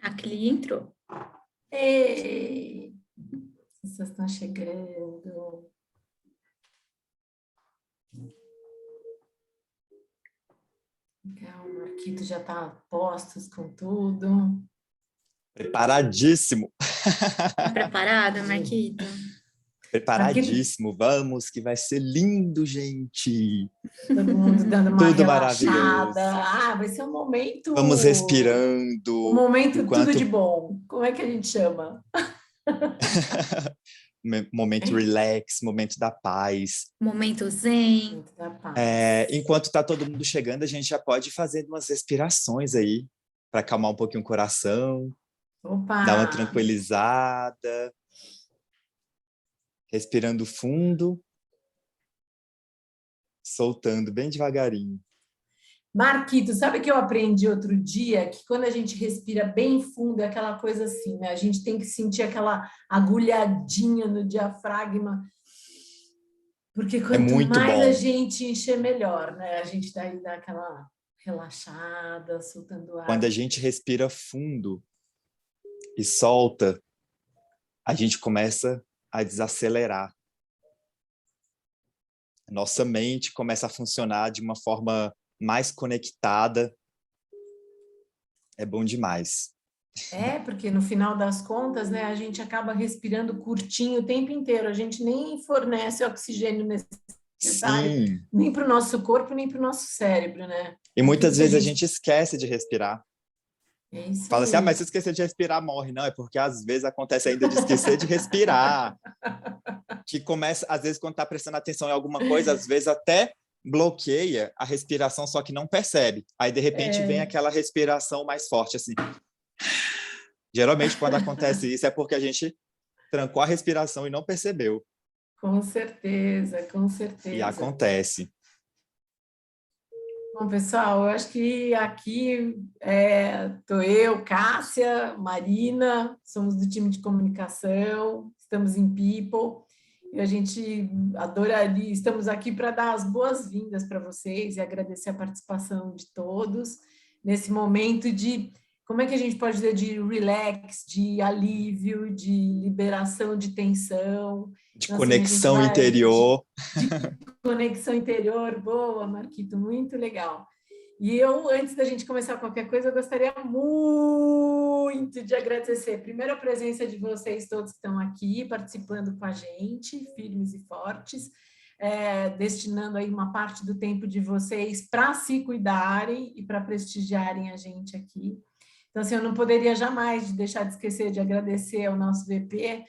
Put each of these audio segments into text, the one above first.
A Cli entrou. Ei, as pessoas estão chegando. Legal, o Marquito já está a postos com tudo. Preparadíssimo. Tá preparada, Marquito? Preparadíssimo. Vamos, que vai ser lindo, gente. Todo mundo dando uma Tudo relaxada. maravilhoso. Vai ser um momento... Vamos respirando. Um momento enquanto... tudo de bom. Como é que a gente chama? Momento relax, momento da paz. Momento zen. Momento da paz. Enquanto está todo mundo chegando, a gente já pode fazer umas respirações aí, para acalmar um pouquinho o coração, Opa! dar uma tranquilizada. Respirando fundo, soltando bem devagarinho. Marquito, sabe o que eu aprendi outro dia? Que quando a gente respira bem fundo, é aquela coisa assim, né? A gente tem que sentir aquela agulhadinha no diafragma, porque quanto muito mais bom. a gente encher, melhor, né? A gente daí dá aquela relaxada, soltando ar. Quando a gente respira fundo e solta, a gente começa a desacelerar. Nossa mente começa a funcionar de uma forma mais conectada. É bom demais. Porque no final das contas, né, a gente acaba respirando curtinho o tempo inteiro. A gente nem fornece oxigênio necessário, Sim. nem para o nosso corpo, nem para o nosso cérebro, né? E muitas vezes a gente esquece de respirar. É isso Fala aí. assim, mas se esquecer de respirar, morre. Não, é porque às vezes acontece ainda de esquecer de respirar. Que começa, às vezes, quando está prestando atenção em alguma coisa, às vezes até bloqueia a respiração, só que não percebe. Aí, de repente, vem aquela respiração mais forte, assim. Geralmente, quando acontece isso, é porque a gente trancou a respiração e não percebeu. Com certeza, com certeza. E acontece. Bom, pessoal, eu acho que aqui estou eu, Cássia, Marina, somos do time de comunicação, estamos em People, e a gente adoraria, estamos aqui para dar as boas-vindas para vocês e agradecer a participação de todos nesse momento de, como é que a gente pode dizer, de relax, de alívio, de liberação de tensão. De então, conexão interior. De conexão interior, boa, Marquito, muito legal. E eu, antes da gente começar qualquer coisa, eu gostaria muito de agradecer, primeiro, a presença de vocês todos que estão aqui, participando com a gente, firmes e fortes, destinando aí uma parte do tempo de vocês para se cuidarem e para prestigiarem a gente aqui. Então, assim, eu não poderia jamais deixar de esquecer de agradecer ao nosso VP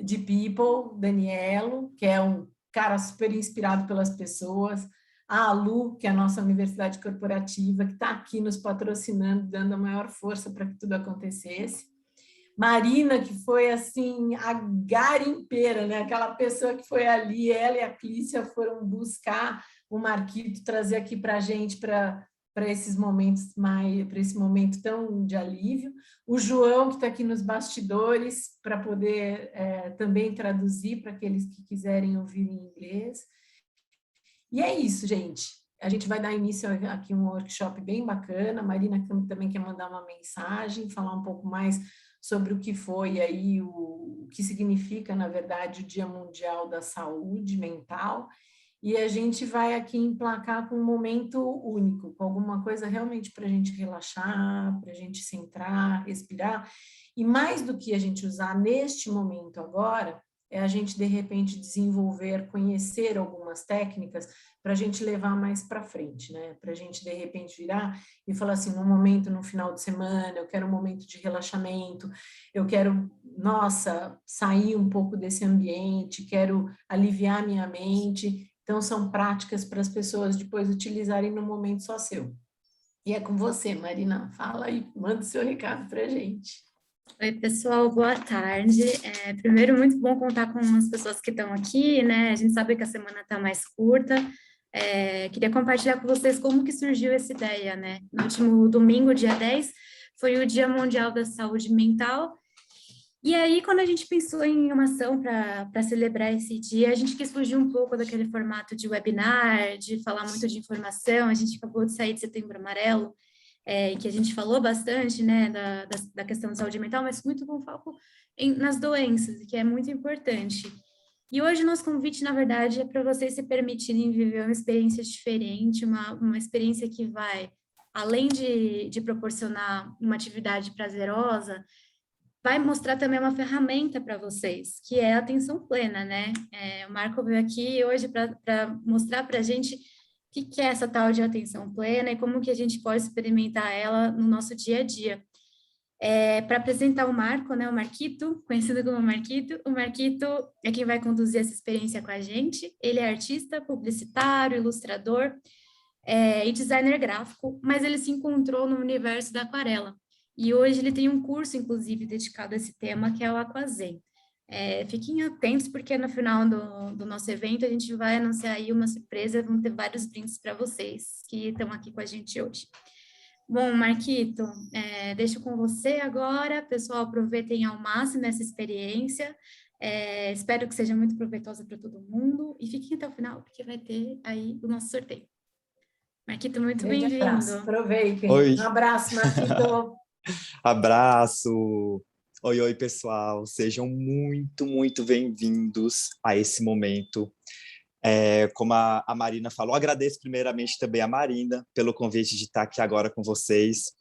de People, Danielo, que é um cara super inspirado pelas pessoas, a Lu, que é a nossa universidade corporativa, que está aqui nos patrocinando, dando a maior força para que tudo acontecesse. Marina, que foi assim a garimpeira, né? Aquela pessoa que foi ali, ela e a Clícia foram buscar o Marquito, trazer aqui para a gente, para esses momentos para esse momento tão de alívio. O João, que está aqui nos bastidores, para poder também traduzir para aqueles que quiserem ouvir em inglês. E é isso, gente. A gente vai dar início aqui a um workshop bem bacana. A Marina também quer mandar uma mensagem, falar um pouco mais sobre o que foi aí, o que significa, na verdade, o Dia Mundial da Saúde Mental. E a gente vai aqui emplacar com um momento único, com alguma coisa realmente para a gente relaxar, para a gente centrar, respirar. E mais do que a gente usar neste momento agora, é a gente, de repente, desenvolver, conhecer algumas técnicas para a gente levar mais para frente, né? Para a gente, de repente, virar e falar assim, um momento no final de semana, eu quero um momento de relaxamento, eu quero, sair um pouco desse ambiente, quero aliviar minha mente. Então, são práticas para as pessoas depois utilizarem no momento só seu. E é com você, Marina. Fala aí, manda o seu recado para a gente. Oi, pessoal, boa tarde. Primeiro, muito bom contar com as pessoas que estão aqui, né? A gente sabe que a semana está mais curta. Queria compartilhar com vocês como que surgiu essa ideia, né? No último domingo, dia 10, foi o Dia Mundial da Saúde Mental. E aí, quando a gente pensou em uma ação para celebrar esse dia, a gente quis fugir um pouco daquele formato de webinar, de falar muito de informação. A gente acabou de sair de Setembro Amarelo, que a gente falou bastante, né, da questão de saúde mental, mas muito com foco nas doenças, que é muito importante. E hoje o nosso convite, na verdade, é para vocês se permitirem viver uma experiência diferente, uma experiência que vai, além de proporcionar uma atividade prazerosa, vai mostrar também uma ferramenta para vocês, que é a atenção plena, né? O Marco veio aqui hoje para mostrar para a gente o que é essa tal de atenção plena e como que a gente pode experimentar ela no nosso dia a dia. Para apresentar o Marco, né, o Marquito, conhecido como Marquito. O Marquito é quem vai conduzir essa experiência com a gente. Ele é artista, publicitário, ilustrador e designer gráfico, mas ele se encontrou no universo da aquarela. E hoje ele tem um curso, inclusive, dedicado a esse tema, que é o Aquazen. Fiquem atentos, porque no final do nosso evento a gente vai anunciar aí uma surpresa, vão ter vários brindes para vocês que estão aqui com a gente hoje. Bom, Marquito, deixo com você agora. Pessoal, aproveitem ao máximo essa experiência. Espero que seja muito proveitosa para todo mundo. E fiquem até o final, porque vai ter aí o nosso sorteio. Marquito, muito bem-vindo. Aproveitem. Oi. Um abraço, Marquito. Abraço. Oi, pessoal. Sejam muito, muito bem-vindos a esse momento. Como a Marina falou, agradeço primeiramente também a Marina pelo convite de estar aqui agora com vocês.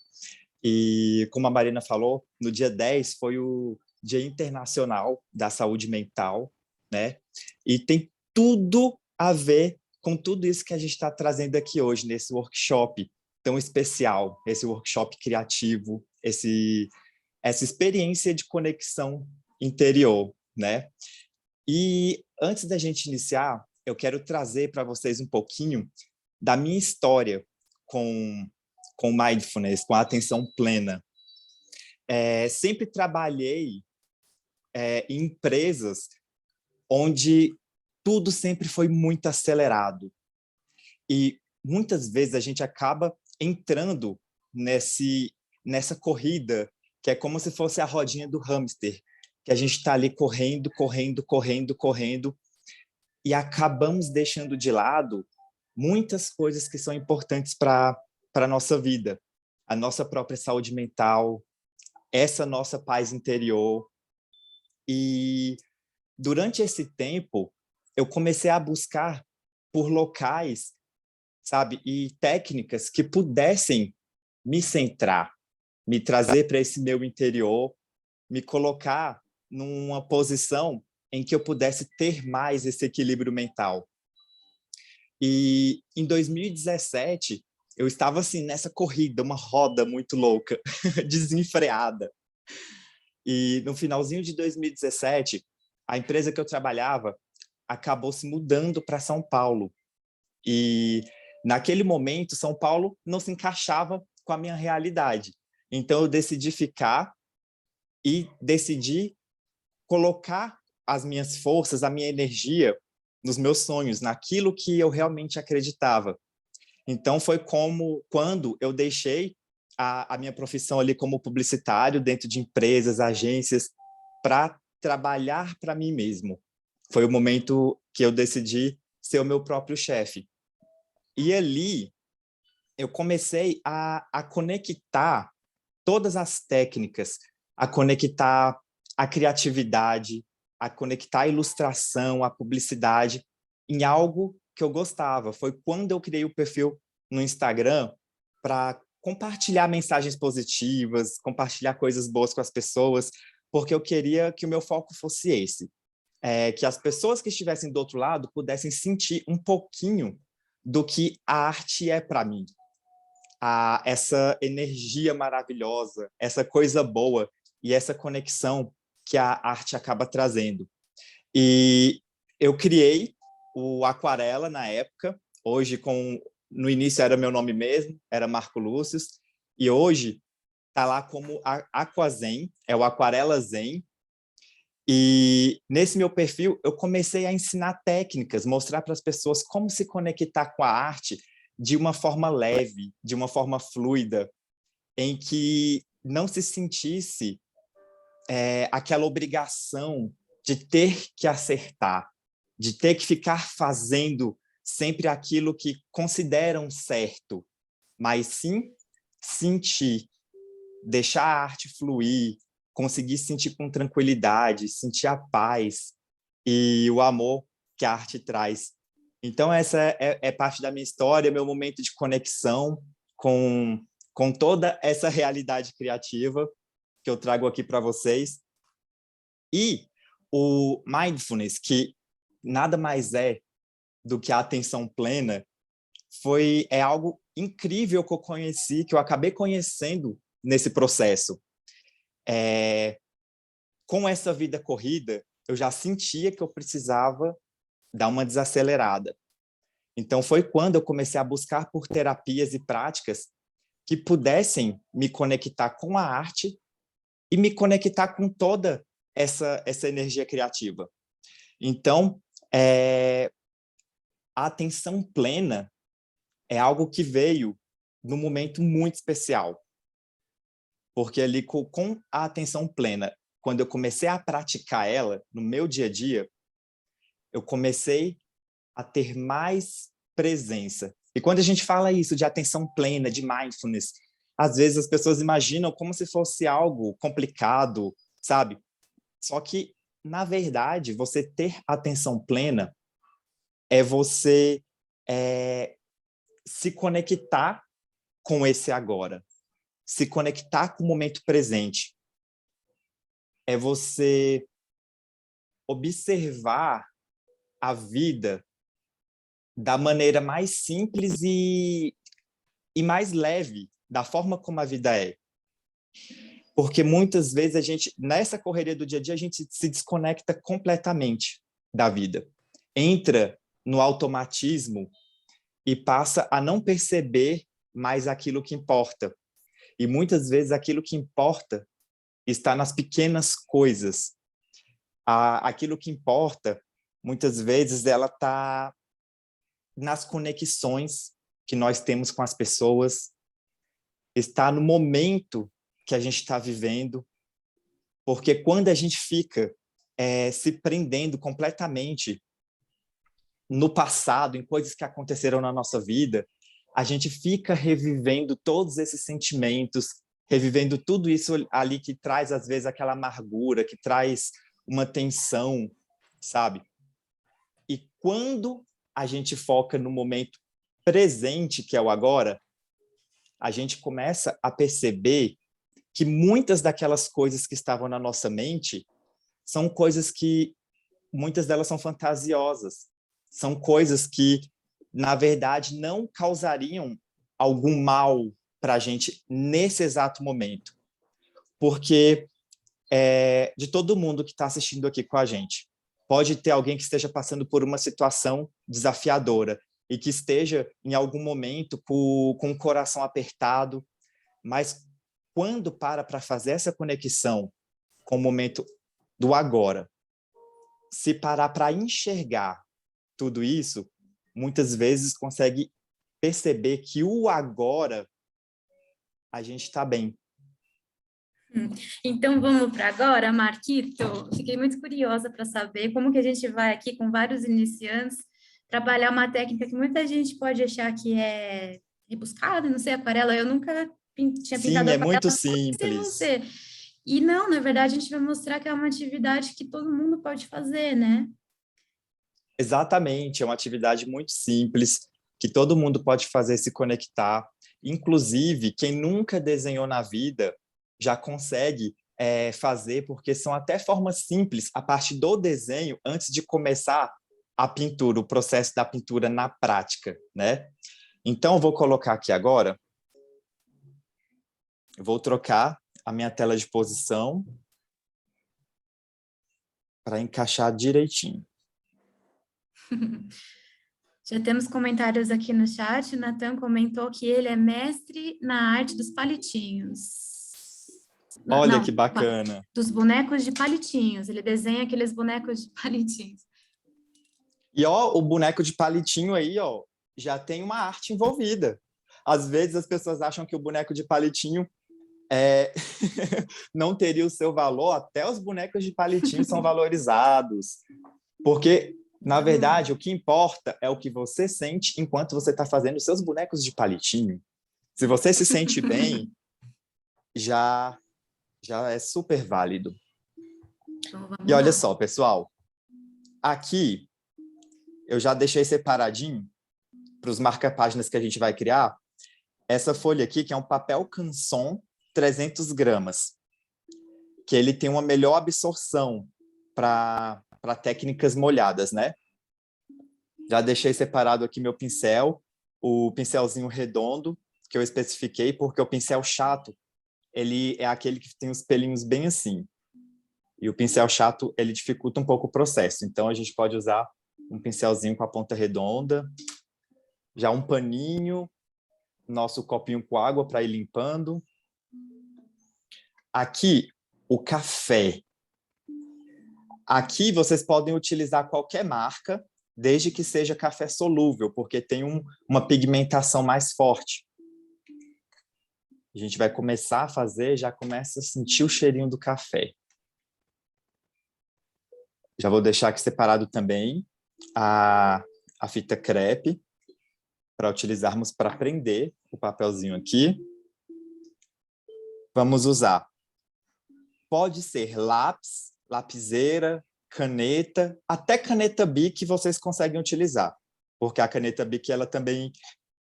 E como a Marina falou, no dia 10 foi o Dia Internacional da Saúde Mental, né? E tem tudo a ver com tudo isso que a gente está trazendo aqui hoje, nesse workshop tão especial, esse workshop criativo, essa experiência de conexão interior, né? E antes da gente iniciar, eu quero trazer para vocês um pouquinho da minha história com mindfulness, com a atenção plena. Sempre trabalhei em empresas onde tudo sempre foi muito acelerado. E muitas vezes a gente acaba entrando nessa corrida, que é como se fosse a rodinha do hamster, que a gente está ali correndo, e acabamos deixando de lado muitas coisas que são importantes para a nossa vida. A nossa própria saúde mental, essa nossa paz interior. E durante esse tempo, eu comecei a buscar por locais, sabe, e técnicas que pudessem me centrar, me trazer para esse meu interior, me colocar numa posição em que eu pudesse ter mais esse equilíbrio mental. E em 2017, eu estava assim nessa corrida, uma roda muito louca, desenfreada. E no finalzinho de 2017, a empresa que eu trabalhava acabou se mudando para São Paulo. E naquele momento, São Paulo não se encaixava com a minha realidade. Então eu decidi ficar e decidi colocar as minhas forças, a minha energia nos meus sonhos, naquilo que eu realmente acreditava. Então foi quando eu deixei a minha profissão ali como publicitário dentro de empresas, agências, para trabalhar para mim mesmo. Foi o momento que eu decidi ser o meu próprio chefe. E ali eu comecei a conectar todas as técnicas, a conectar a criatividade, a conectar a ilustração, a publicidade em algo que eu gostava. Foi quando eu criei o perfil no Instagram para compartilhar mensagens positivas, compartilhar coisas boas com as pessoas, porque eu queria que o meu foco fosse esse. Que as pessoas que estivessem do outro lado pudessem sentir um pouquinho do que a arte é para mim. Essa energia maravilhosa, essa coisa boa e essa conexão que a arte acaba trazendo. E eu criei o Aquarela na época, hoje no início era meu nome mesmo, era Marco Lúcio, e hoje está lá como Aquazen, é o Aquarela Zen. E nesse meu perfil eu comecei a ensinar técnicas, mostrar para as pessoas como se conectar com a arte de uma forma leve, de uma forma fluida, em que não se sentisse aquela obrigação de ter que acertar, de ter que ficar fazendo sempre aquilo que consideram certo, mas sim sentir, deixar a arte fluir, conseguir sentir com tranquilidade, sentir a paz e o amor que a arte traz. Então, essa é parte da minha história, meu momento de conexão com toda essa realidade criativa que eu trago aqui para vocês. E o mindfulness, que nada mais é do que a atenção plena, é algo incrível que eu conheci, que eu acabei conhecendo nesse processo. Com essa vida corrida, eu já sentia que eu precisava dar uma desacelerada. Então, foi quando eu comecei a buscar por terapias e práticas que pudessem me conectar com a arte e me conectar com toda essa energia criativa. Então, a atenção plena é algo que veio num momento muito especial. Porque ali, com a atenção plena, quando eu comecei a praticar ela no meu dia a dia, eu comecei a ter mais presença. E quando a gente fala isso de atenção plena, de mindfulness, às vezes as pessoas imaginam como se fosse algo complicado, sabe? Só que, na verdade, você ter atenção plena é você se conectar com esse agora, se conectar com o momento presente. É você observar a vida da maneira mais simples e mais leve, da forma como a vida é. Porque muitas vezes a gente, nessa correria do dia a dia, a gente se desconecta completamente da vida. Entra no automatismo e passa a não perceber mais aquilo que importa. E muitas vezes aquilo que importa está nas pequenas coisas. Aquilo que importa, muitas vezes, ela está nas conexões que nós temos com as pessoas, está no momento que a gente está vivendo, porque quando a gente fica se prendendo completamente no passado, em coisas que aconteceram na nossa vida, a gente fica revivendo todos esses sentimentos, revivendo tudo isso ali que traz, às vezes, aquela amargura, que traz uma tensão, sabe? E quando a gente foca no momento presente, que é o agora, a gente começa a perceber que muitas daquelas coisas que estavam na nossa mente são coisas que, muitas delas são fantasiosas, são coisas que, na verdade, não causariam algum mal para a gente nesse exato momento. Porque de todo mundo que está assistindo aqui com a gente, pode ter alguém que esteja passando por uma situação desafiadora e que esteja, em algum momento, com o coração apertado, mas quando para fazer essa conexão com o momento do agora, se parar para enxergar tudo isso, muitas vezes consegue perceber que o agora a gente está bem. Então, vamos para agora, Marquito? Fiquei muito curiosa para saber como que a gente vai aqui com vários iniciantes trabalhar uma técnica que muita gente pode achar que é rebuscada, não sei, aquarela. Eu nunca tinha pintado Sim, é aquarela, muito sem simples. você. E não, na verdade, a gente vai mostrar que é uma atividade que todo mundo pode fazer, né? Exatamente, é uma atividade muito simples, que todo mundo pode fazer, se conectar. Inclusive, quem nunca desenhou na vida já consegue fazer, porque são até formas simples, a partir do desenho, antes de começar a pintura, o processo da pintura na prática, né? Então, eu vou colocar aqui agora, eu vou trocar a minha tela de posição para encaixar direitinho. Já temos comentários aqui no chat. O Natan comentou que ele é mestre na arte dos palitinhos. Olha Não, que bacana. dos bonecos de palitinhos. Ele desenha aqueles bonecos de palitinhos. E ó, o boneco de palitinho aí, ó, já tem uma arte envolvida. Às vezes as pessoas acham que o boneco de palitinho não teria o seu valor, até os bonecos de palitinho são valorizados. Porque, na verdade, o que importa é o que você sente enquanto você está fazendo os seus bonecos de palitinho, Se você se sente bem, já é super válido. Então, vamos E olha lá. só, pessoal, aqui eu já deixei separadinho para os marca-páginas que a gente vai criar, essa folha aqui, que é um papel Canson 300 gramas, que ele tem uma melhor absorção para técnicas molhadas, né? Já deixei separado aqui meu pincel, o pincelzinho redondo, que eu especifiquei, porque o pincel chato, ele é aquele que tem os pelinhos bem assim. E o pincel chato, ele dificulta um pouco o processo. Então, a gente pode usar um pincelzinho com a ponta redonda, já um paninho, nosso copinho com água para ir limpando. Aqui, o café. Aqui, vocês podem utilizar qualquer marca, desde que seja café solúvel, porque tem uma pigmentação mais forte. A gente vai começar a fazer, já começa a sentir o cheirinho do café. Já vou deixar aqui separado também a fita crepe, para utilizarmos para prender o papelzinho aqui. Vamos usar. Pode ser lápis, lapiseira, caneta, até caneta Bic vocês conseguem utilizar, porque a caneta Bic, ela também,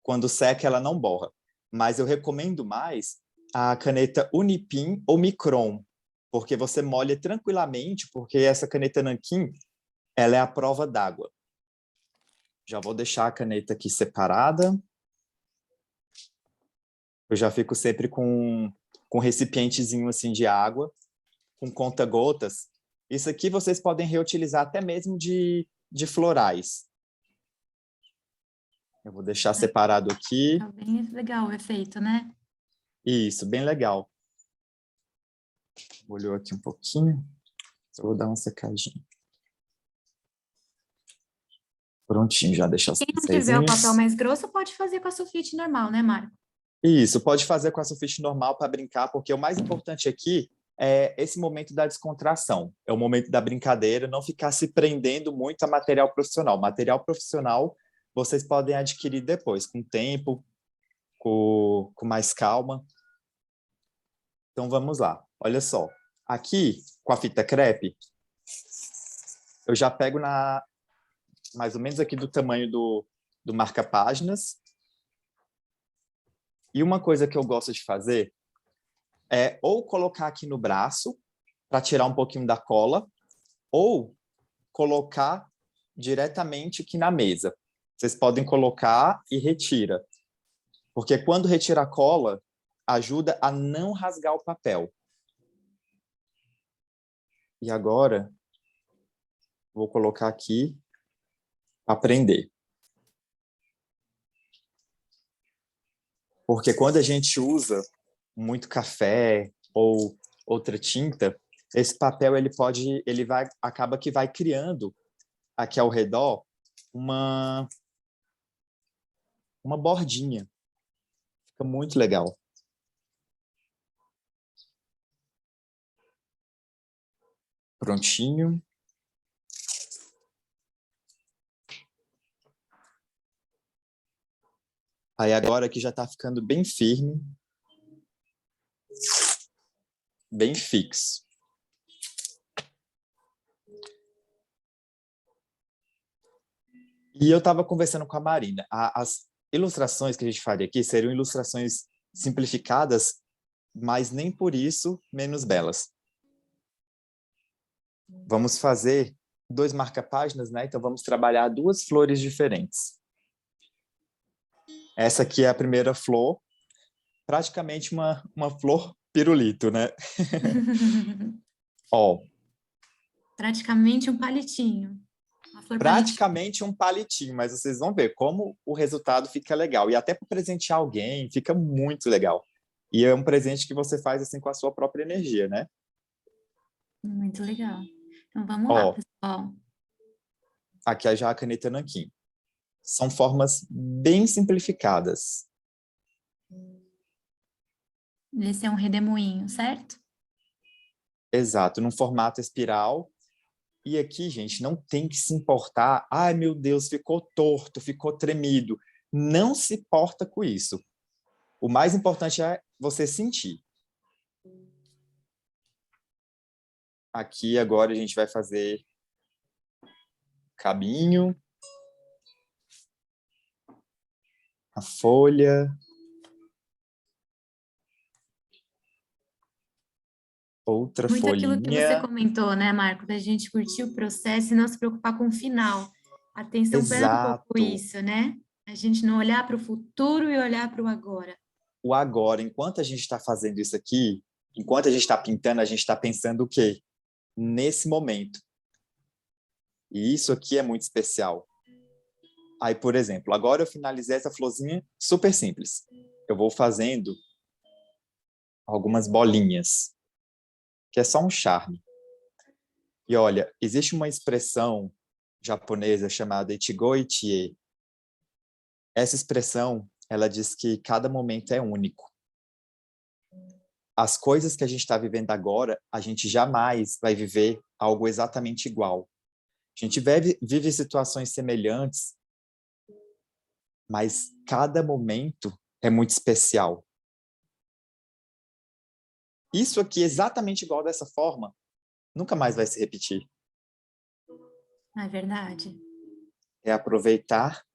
quando seca, ela não borra. Mas eu recomendo mais a caneta Unipin ou Micron, porque você molha tranquilamente, porque essa caneta Nanquim, ela é à prova d'água. Já vou deixar a caneta aqui separada. Eu já fico sempre com um recipientezinho assim de água, com conta-gotas. Isso aqui vocês podem reutilizar até mesmo de florais. Eu vou deixar separado aqui. Tá bem legal o efeito, né? Isso, bem legal. Molhou aqui um pouquinho. Só vou dar uma secadinha. Prontinho, já deixar os Quem não tiver o papel pincéis. mais grosso pode fazer com a sulfite normal, né, Marco? Isso, pode fazer com a sulfite normal para brincar, porque o mais importante aqui é esse momento da descontração. É o momento da brincadeira, não ficar se prendendo muito a material profissional. Material profissional vocês podem adquirir depois, com tempo, com mais calma. Então, vamos lá. Olha só. Aqui, com a fita crepe, eu já pego mais ou menos aqui do tamanho do marca-páginas. E uma coisa que eu gosto de fazer é ou colocar aqui no braço para tirar um pouquinho da cola, ou colocar diretamente aqui na mesa. Vocês podem colocar e retira. Porque quando retira a cola, ajuda a não rasgar o papel. E agora, vou colocar aqui para prender. Porque quando a gente usa muito café ou outra tinta, esse papel acaba que vai criando aqui ao redor uma bordinha. Fica muito legal. Prontinho. Aí agora aqui já está ficando bem firme, bem fixo. E eu estava conversando com a Marina. As ilustrações que a gente faria aqui seriam ilustrações simplificadas, mas nem por isso menos belas. Vamos fazer 2 marca-páginas, né? Então vamos trabalhar 2 flores diferentes. Essa aqui é a primeira flor, praticamente uma flor pirulito, né? Ó, Praticamente um palitinho. Uma flor palitinho. praticamente um palitinho, mas vocês vão ver como o resultado fica legal. E até para presentear alguém, fica muito legal. E é um presente que você faz assim com a sua própria energia, né? Muito legal. Então vamos lá, Ó, pessoal. aqui é já a caneta Nanquim. São formas bem simplificadas. Esse é um redemoinho, certo? Exato, num formato espiral. E aqui, gente, não tem que se importar. Ai, meu Deus, ficou torto, ficou tremido. Não se importa com isso. O mais importante é você sentir. Aqui agora a gente vai fazer cabinho, a folha, outra Muito aquilo que você folhinha. comentou, né, Marco, da gente curtir o processo e não se preocupar com o final. A atenção plena é um pouco Exato. isso, né? A gente não olhar para o futuro e olhar para o agora. O agora, enquanto a gente está fazendo isso aqui, enquanto a gente está pintando, a gente está pensando o quê? Nesse momento. E isso aqui é muito especial. Aí, por exemplo, agora eu finalizei essa florzinha super simples. Eu vou fazendo algumas bolinhas, que é só um charme. E olha, existe uma expressão japonesa chamada Ichigo Ichie. Essa expressão, ela diz que cada momento é único. As coisas que a gente está vivendo agora, a gente jamais vai viver algo exatamente igual. A gente vive situações semelhantes, mas cada momento é muito especial. Isso aqui, exatamente igual dessa forma, nunca mais vai se repetir. É verdade. É aproveitar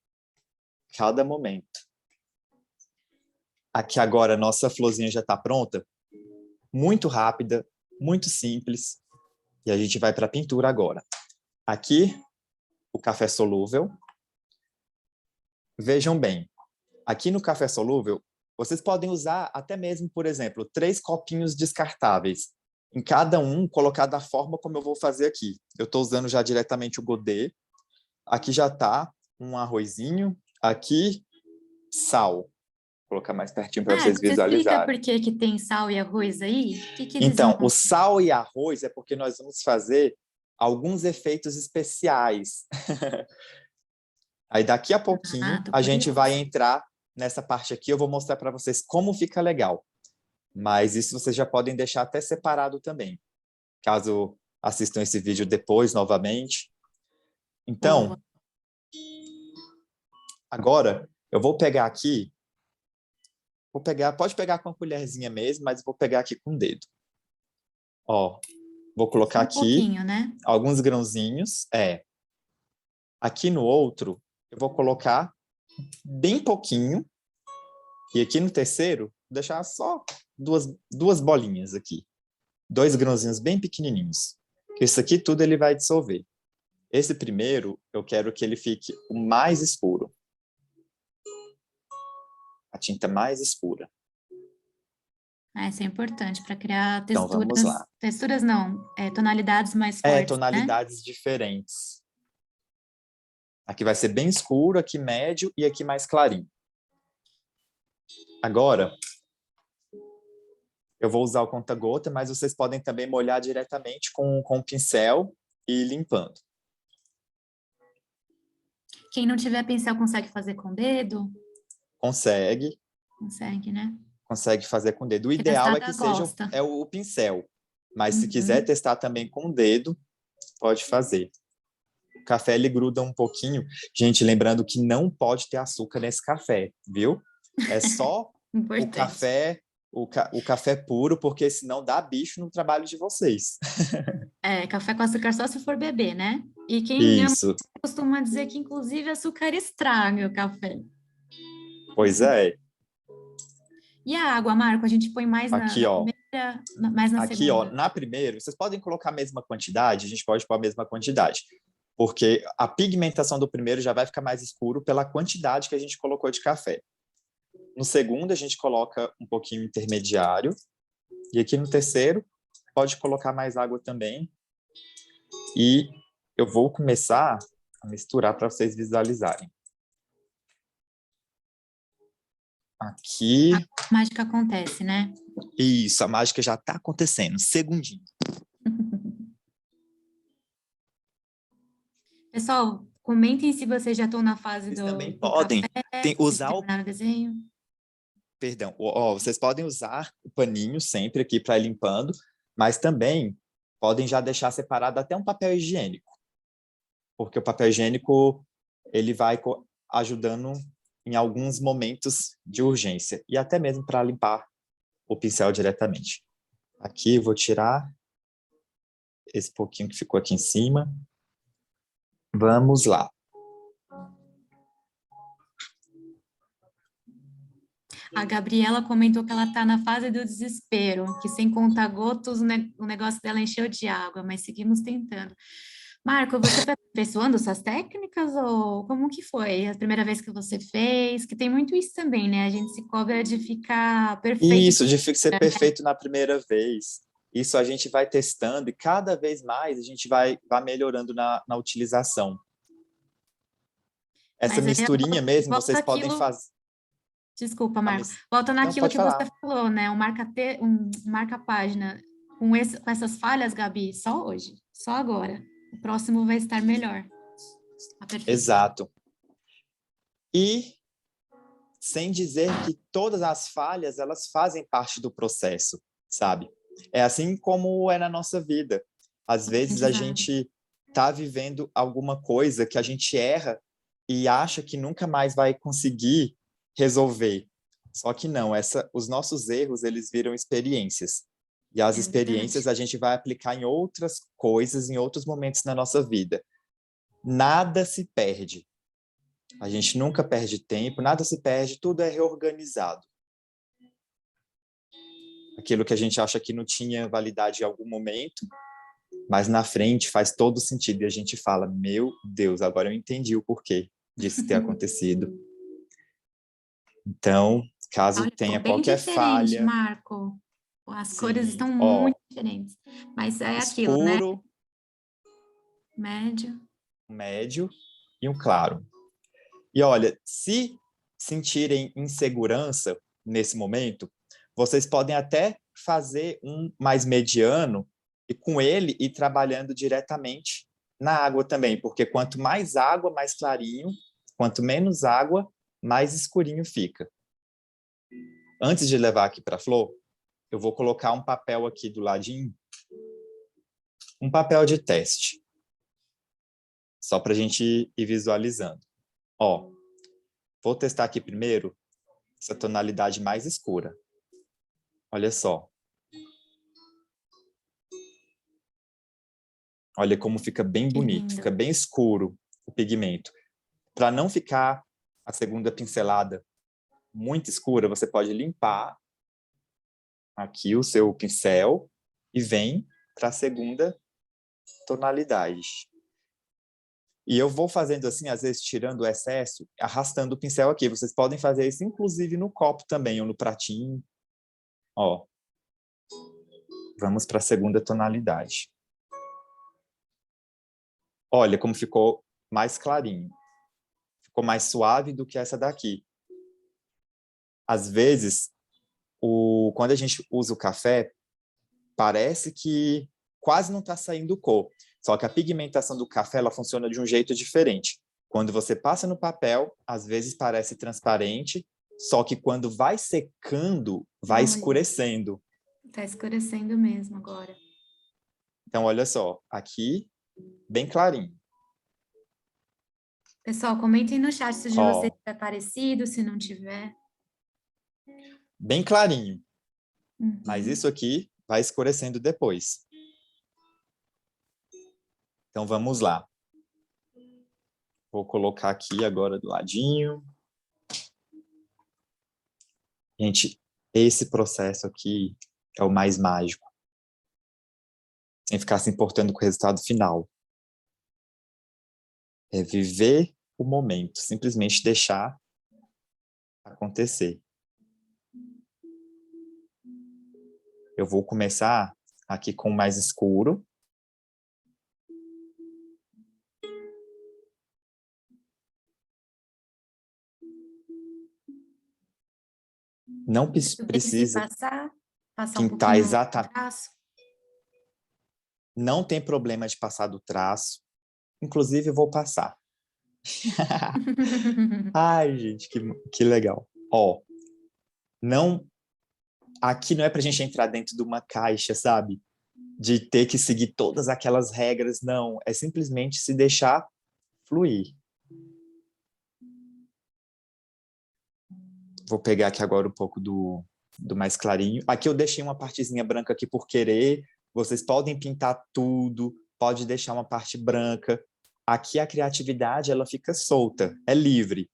cada momento. Aqui agora, nossa florzinha já está pronta. Muito rápida, muito simples. E a gente vai para a pintura agora. Aqui, o café solúvel. Vejam bem, aqui no café solúvel, vocês podem usar até mesmo, por exemplo, 3 copinhos descartáveis. Em cada um, colocar da forma como eu vou fazer aqui. Eu estou usando já diretamente o godê. Aqui já está um arrozinho. Aqui, sal. Vou colocar mais pertinho para vocês Você explica visualizarem. por que que tem sal e arroz aí? O que eles Então, vão... o sal e arroz é porque nós vamos fazer alguns efeitos especiais. Aí daqui a pouquinho tô a gente curiosa. vai entrar nessa parte aqui, eu vou mostrar para vocês como fica legal. Mas isso vocês já podem deixar até separado também, caso assistam esse vídeo depois, novamente. Então, Boa. agora eu vou pegar aqui, pode pegar com a colherzinha mesmo, mas vou pegar aqui com o dedo. Ó, vou colocar Só um aqui pouquinho, né? alguns grãozinhos. Aqui no outro, eu vou colocar bem pouquinho. E aqui no terceiro, vou deixar só duas bolinhas aqui. 2 grãozinhos bem pequenininhos. Isso aqui tudo ele vai dissolver. Esse primeiro, eu quero que ele fique o mais escuro. A tinta mais escura. Isso é importante para criar Então, vamos lá. texturas não, tonalidades mais fortes, né? Tonalidades diferentes. Aqui vai ser bem escuro, aqui médio e aqui mais clarinho. Agora, eu vou usar o conta-gota, mas vocês podem também molhar diretamente com o pincel e ir limpando. Quem não tiver pincel consegue fazer com o dedo? Consegue. Consegue, né? Consegue fazer com o dedo. O Porque ideal é testada que seja gosta. o pincel. Mas se Uhum. quiser testar também com o dedo, pode fazer. O café, ele gruda um pouquinho. Gente, lembrando que não pode ter açúcar nesse café, viu? É só o café, o café puro, porque senão dá bicho no trabalho de vocês. Café com açúcar só se for beber, né? E quem ama Isso. costuma dizer que, inclusive, açúcar estraga o café. Pois é. E a água, Marco, a gente põe mais Aqui, na ó. primeira, mais na Aqui, ó, segunda? na primeira, vocês podem colocar a mesma quantidade, a gente pode pôr a mesma quantidade, porque a pigmentação do primeiro já vai ficar mais escuro pela quantidade que a gente colocou de café. No segundo, a gente coloca um pouquinho intermediário, e aqui no terceiro, pode colocar mais água também, e eu vou começar a misturar para vocês visualizarem. Aqui. A mágica acontece, né? Isso, a mágica já está acontecendo. Segundinho. Pessoal, comentem se vocês já estão na fase Vocês do também do podem café, usar o desenho. Perdão, vocês podem usar o paninho sempre aqui para ir limpando, mas também podem já deixar separado até um papel higiênico, porque o papel higiênico ele vai ajudando em alguns momentos de urgência e até mesmo para limpar o pincel diretamente. Aqui eu vou tirar esse pouquinho que ficou aqui em cima. Vamos lá. A Gabriela comentou que ela está na fase do desespero, que sem conta-gotos o negócio dela encheu de água, mas seguimos tentando. Marco, você foi aperfeiçoando suas técnicas ou como que foi? A primeira vez que você fez? Que tem muito isso também, né? A gente se cobra de ficar perfeito. Isso, de ser perfeito na primeira vez. Isso a gente vai testando e cada vez mais a gente vai melhorando na utilização. Essa Mas aí misturinha mesmo, volta vocês podem aquilo. fazer. Desculpa, Marco. Volta Não, naquilo pode que você falar. falou, né? Um marca-página. Com essas falhas, Gabi, só hoje, só agora. O próximo vai estar melhor. Exato. E sem dizer que todas as falhas, elas fazem parte do processo, sabe? É assim como é na nossa vida. Às vezes a gente está vivendo alguma coisa que a gente erra e acha que nunca mais vai conseguir resolver. Só que não, os nossos erros, eles viram experiências. E as experiências a gente vai aplicar em outras coisas, em outros momentos na nossa vida. Nada se perde. A gente nunca perde tempo, nada se perde, tudo é reorganizado. Aquilo que a gente acha que não tinha validade em algum momento, mas na frente faz todo sentido. E a gente fala, meu Deus, agora eu entendi o porquê disso ter acontecido. Então, caso tenha qualquer falha... Marco. As cores estão ó, muito diferentes. Mas é aquilo, né? Escuro, médio e um claro. E olha, se sentirem insegurança nesse momento, vocês podem até fazer um mais mediano e com ele ir trabalhando diretamente na água também, porque quanto mais água, mais clarinho, quanto menos água, mais escurinho fica. Antes de levar aqui para a flor, eu vou colocar um papel aqui do ladinho, um papel de teste, só para a gente ir visualizando. Ó, vou testar aqui primeiro essa tonalidade mais escura. Olha só. Olha como fica bem bonito, fica bem escuro o pigmento. Para não ficar a segunda pincelada muito escura, você pode limpar aqui o seu pincel e vem para a segunda tonalidade. E eu vou fazendo assim, às vezes tirando o excesso, arrastando o pincel aqui. Vocês podem fazer isso inclusive no copo também, ou no pratinho. Ó. Vamos para a segunda tonalidade. Olha como ficou mais clarinho. Ficou mais suave do que essa daqui. Às vezes, quando a gente usa o café, parece que quase não está saindo cor. Só que a pigmentação do café ela funciona de um jeito diferente. Quando você passa no papel, às vezes parece transparente, só que quando vai secando, vai escurecendo. Está escurecendo mesmo agora. Então, olha só, aqui, bem clarinho. Pessoal, comentem no chat se de vocês é parecido, se não tiver. Bem clarinho. Mas isso aqui vai escurecendo depois. Então, vamos lá. Vou colocar aqui agora do ladinho. Gente, esse processo aqui é o mais mágico. Sem ficar se importando com o resultado final. É viver o momento, simplesmente deixar acontecer. Eu vou começar aqui com o mais escuro. Não precisa passar pintar exatamente. Não tem problema de passar do traço. Inclusive, eu vou passar. Ai, gente, que legal. Ó, aqui não é pra gente entrar dentro de uma caixa, sabe? De ter que seguir todas aquelas regras, não. É simplesmente se deixar fluir. Vou pegar aqui agora um pouco do mais clarinho. Aqui eu deixei uma partezinha branca aqui por querer. Vocês podem pintar tudo, pode deixar uma parte branca. Aqui a criatividade, ela fica solta, é livre.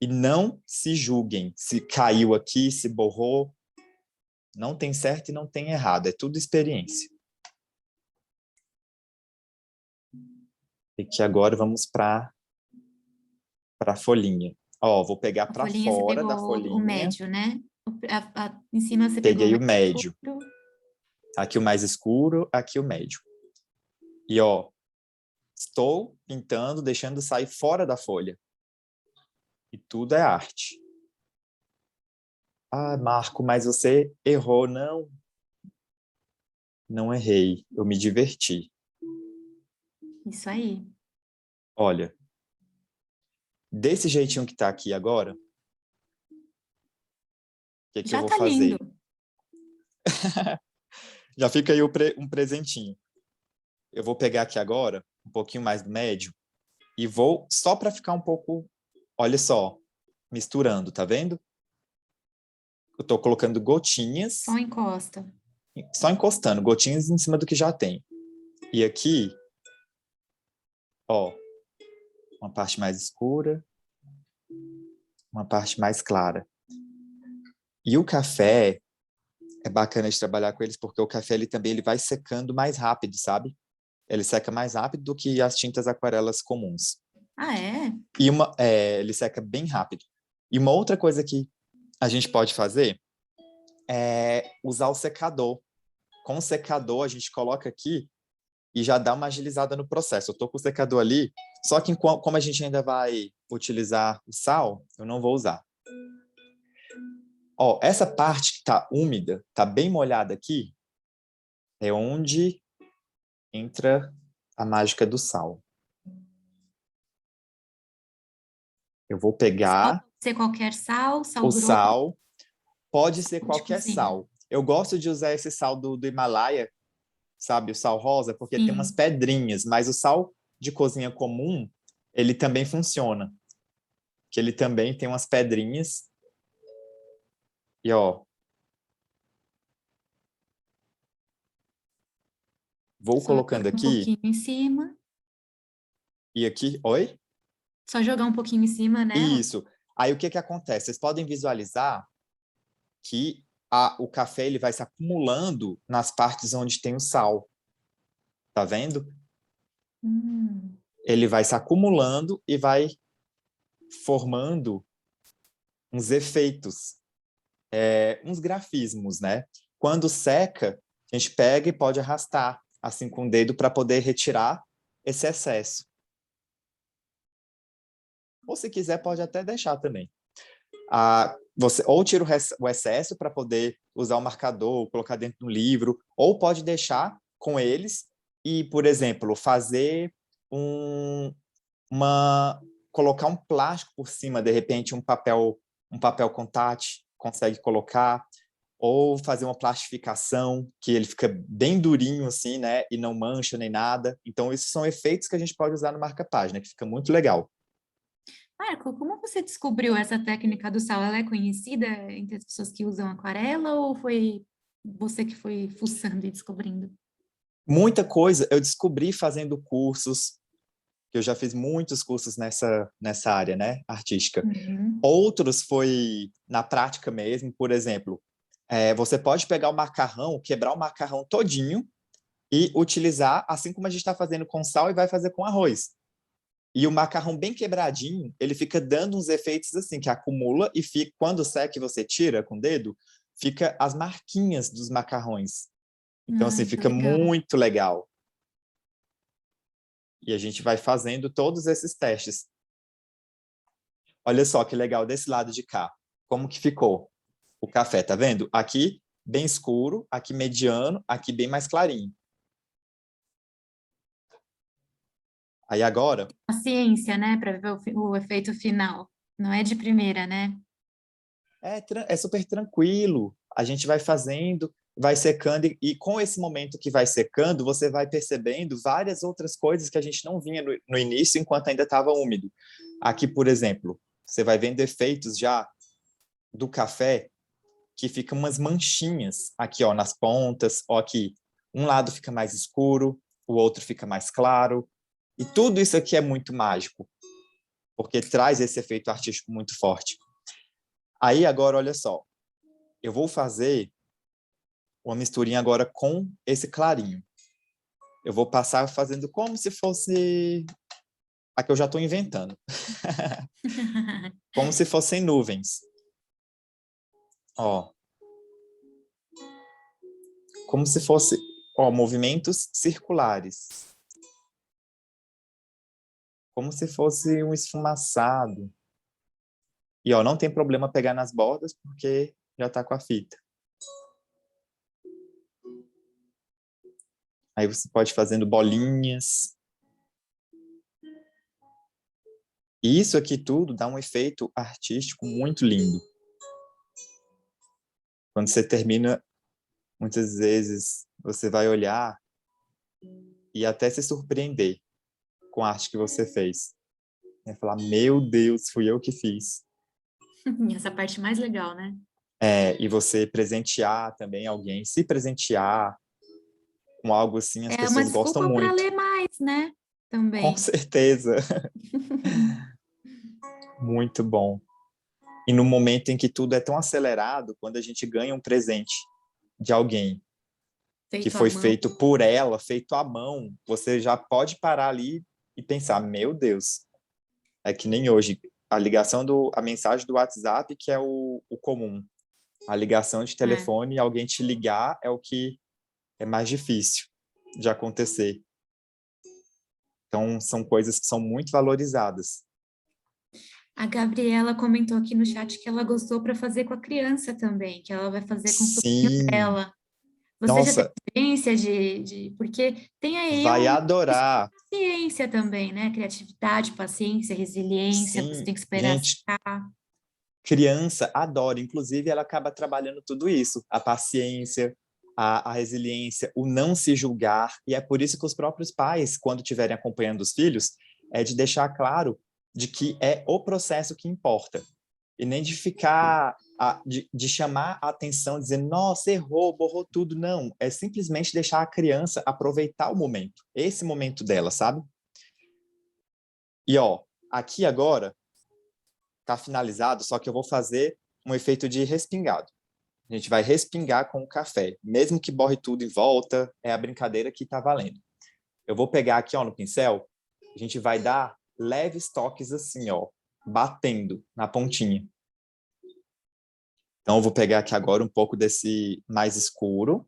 E não se julguem se caiu aqui, se borrou. Não tem certo e não tem errado, é tudo experiência. E que agora vamos para a folhinha. Ó, vou pegar para fora da folhinha. O médio, né? Em cima você Peguei pegou o médio. Aqui o mais escuro, aqui o médio. E, ó, estou pintando, deixando sair fora da folha. E tudo é arte. Ah, Marco, mas você errou. Não. Não errei. Eu me diverti. Isso aí. Olha, desse jeitinho que tá aqui agora, o que que eu vou fazer? Lindo. Já fica aí um presentinho. Eu vou pegar aqui agora, um pouquinho mais do médio, e vou, só para ficar um pouco, olha só, misturando, tá vendo? Eu tô colocando gotinhas. Só encosta. Só encostando, gotinhas em cima do que já tem. E aqui, ó, uma parte mais escura, uma parte mais clara. E o café, é bacana de trabalhar com eles, porque o café ele também ele vai secando mais rápido, sabe? Ele seca mais rápido do que as tintas aquarelas comuns. Ah, é? E ele seca bem rápido. E uma outra coisa que a gente pode fazer é usar o secador. Com o secador, a gente coloca aqui e já dá uma agilizada no processo. Eu estou com o secador ali, só que como a gente ainda vai utilizar o sal, eu não vou usar. Ó, essa parte que está úmida, está bem molhada aqui, é onde entra a mágica do sal. Eu vou pegar... Pode ser qualquer sal, sal o grosso. Sal, pode ser qualquer cozinha. sal. Eu gosto de usar esse sal do Himalaia, sabe, o sal rosa, porque Sim. tem umas pedrinhas, mas o sal de cozinha comum, ele também funciona. Que ele também tem umas pedrinhas. E, ó, vou colocando aqui. Um pouquinho em cima. E aqui, oi? Só jogar um pouquinho em cima, né? Isso. Aí, o que que acontece? Vocês podem visualizar que o café ele vai se acumulando nas partes onde tem o sal. Tá vendo? Ele vai se acumulando e vai formando uns efeitos, uns grafismos, né? Quando seca, a gente pega e pode arrastar, assim, com o dedo para poder retirar esse excesso. Ou se quiser, pode até deixar também. Você ou tira o excesso para poder usar o marcador, colocar dentro do livro, ou pode deixar com eles e, por exemplo, fazer colocar um plástico por cima, de repente um papel contact, consegue colocar, ou fazer uma plastificação, que ele fica bem durinho assim, né, e não mancha nem nada. Então, esses são efeitos que a gente pode usar no marca-página, que fica muito legal. Marco, como você descobriu essa técnica do sal? Ela é conhecida entre as pessoas que usam aquarela ou foi você que foi fuçando e descobrindo? Muita coisa eu descobri fazendo cursos, que eu já fiz muitos cursos nessa área, né, artística. Outros foi na prática mesmo, por exemplo, você pode pegar o macarrão, quebrar o macarrão todinho e utilizar, assim como a gente está fazendo com sal e vai fazer com arroz. E o macarrão bem quebradinho, ele fica dando uns efeitos assim, que acumula e fica, quando seca e você tira com o dedo, fica as marquinhas dos macarrões. Então, assim, fica muito legal. E a gente vai fazendo todos esses testes. Olha só que legal desse lado de cá. Como que ficou o café, tá vendo? Aqui bem escuro, aqui mediano, aqui bem mais clarinho. Aí agora... Paciência, né, para ver o efeito final. Não é de primeira, né? É super tranquilo. A gente vai fazendo, vai secando, e com esse momento que vai secando, você vai percebendo várias outras coisas que a gente não vinha no início, enquanto ainda estava úmido. Aqui, por exemplo, você vai vendo efeitos já do café que fica umas manchinhas aqui, ó, nas pontas, ó, aqui. Um lado fica mais escuro, o outro fica mais claro. E tudo isso aqui é muito mágico, porque traz esse efeito artístico muito forte. Aí, agora, olha só. Eu vou fazer uma misturinha agora com esse clarinho. Eu vou passar fazendo como se fosse... A que eu já estou inventando. Como se fossem nuvens. Ó. Como se fosse, ó, movimentos circulares. Como se fosse um esfumaçado. E, ó, não tem problema pegar nas bordas, porque já está com a fita. Aí você pode ir fazendo bolinhas. E isso aqui tudo dá um efeito artístico muito lindo. Quando você termina, muitas vezes você vai olhar e até se surpreender com a arte que você fez. Vai falar, meu Deus, fui eu que fiz. Essa parte mais legal, né? E você presentear também alguém, se presentear com algo assim, as É uma pessoas gostam desculpa para muito. ler mais, né? Com Também. certeza. Muito bom. E no momento em que tudo é tão acelerado, quando a gente ganha um presente de alguém que Feito à foi mão. feito por ela, feito à mão, você já pode parar ali e pensar, meu Deus, é que nem hoje, a mensagem do WhatsApp que é o comum. A ligação de telefone, alguém te ligar é o que é mais difícil de acontecer. Então, são coisas que são muito valorizadas. A Gabriela comentou aqui no chat que ela gostou para fazer com a criança também, que ela vai fazer com o sobrinho Sim, dela. Você já teve nossa, experiência porque tem aí vai uma adorar. ciência também, né? Criatividade, paciência, resiliência, você Sim, tem que esperar gente, secar. criança adora, inclusive ela acaba trabalhando tudo isso, a paciência, a resiliência, o não se julgar, e é por isso que os próprios pais, quando estiverem acompanhando os filhos, é de deixar claro de que é o processo que importa, e nem de ficar, de chamar a atenção, dizendo, nossa, errou, borrou tudo, não, é simplesmente deixar a criança aproveitar o momento, esse momento dela, sabe? E ó, aqui agora, tá finalizado, só que eu vou fazer um efeito de respingado. A gente vai respingar com o café. Mesmo que borre tudo em volta, é a brincadeira que tá valendo. Eu vou pegar aqui, ó, no pincel, a gente vai dar leves toques assim, ó, batendo na pontinha. Então, eu vou pegar aqui agora um pouco desse mais escuro,